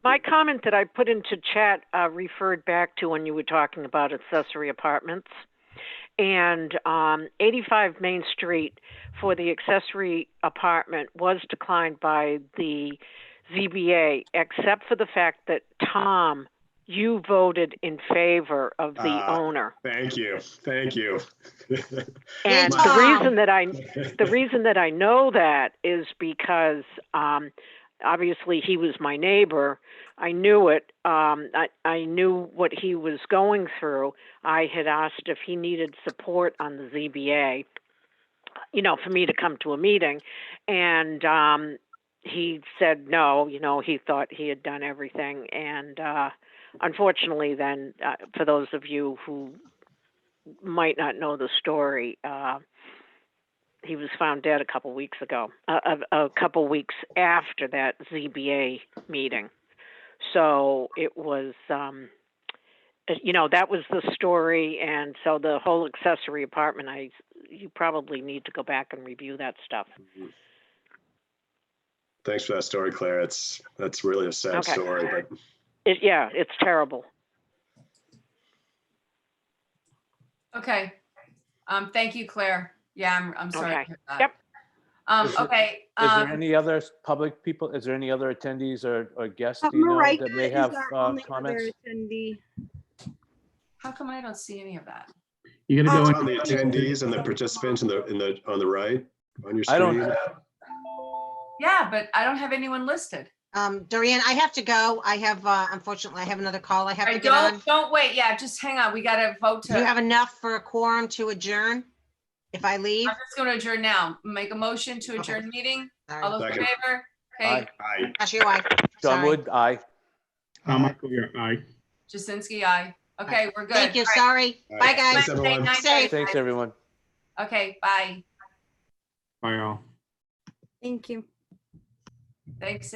My comment that I put into chat referred back to when you were talking about accessory apartments. And 85 Main Street for the accessory apartment was declined by the ZBA, except for the fact that, Tom, you voted in favor of the owner. Thank you. Thank you. And Tom. the reason that I know that is because obviously he was my neighbor. I knew it. I knew what he was going through. I had asked if he needed support on the ZBA, for me to come to a meeting, and he said no. He thought he had done everything, and unfortunately, then for those of you who might not know the story, he was found dead a couple weeks ago, a couple weeks after that ZBA meeting. So it was, that was the story. And so the whole accessory apartment, you probably need to go back and review that stuff. Thanks for that story, Claire. That's really a sad Okay. story, but It's terrible. Okay. Thank you, Claire. Yeah, I'm sorry. Okay. to hear that. Yep. Okay. Is there any other public people? Is there any other attendees or guests, do you know, Marika that may is have our only comments? other attendee. How come I don't see any of that? You gotta It's go on the in. attendees and the participants on the right on your I don't- screen. Yeah, but I don't have anyone listed. Dorian, I have to go. I have, unfortunately, I have another call I have All to right, get on. don't wait. Yeah, just hang on. We gotta vote Do you to, have enough for a quorum to adjourn? If I leave? I'm just gonna adjourn now. Make a motion to adjourn the meeting. Sorry. All those in Second. favor? Okay, Aye. Aye. Joshua, aye. John Sorry. Wood, aye. Michael, you're aye. Jasinski, aye. Okay, we're good. Thank you, All right. sorry. All Bye, right. guys. Thanks, everyone. Night, Safe. Thanks, everyone. Okay, bye. Bye all. Thank you. Thanks.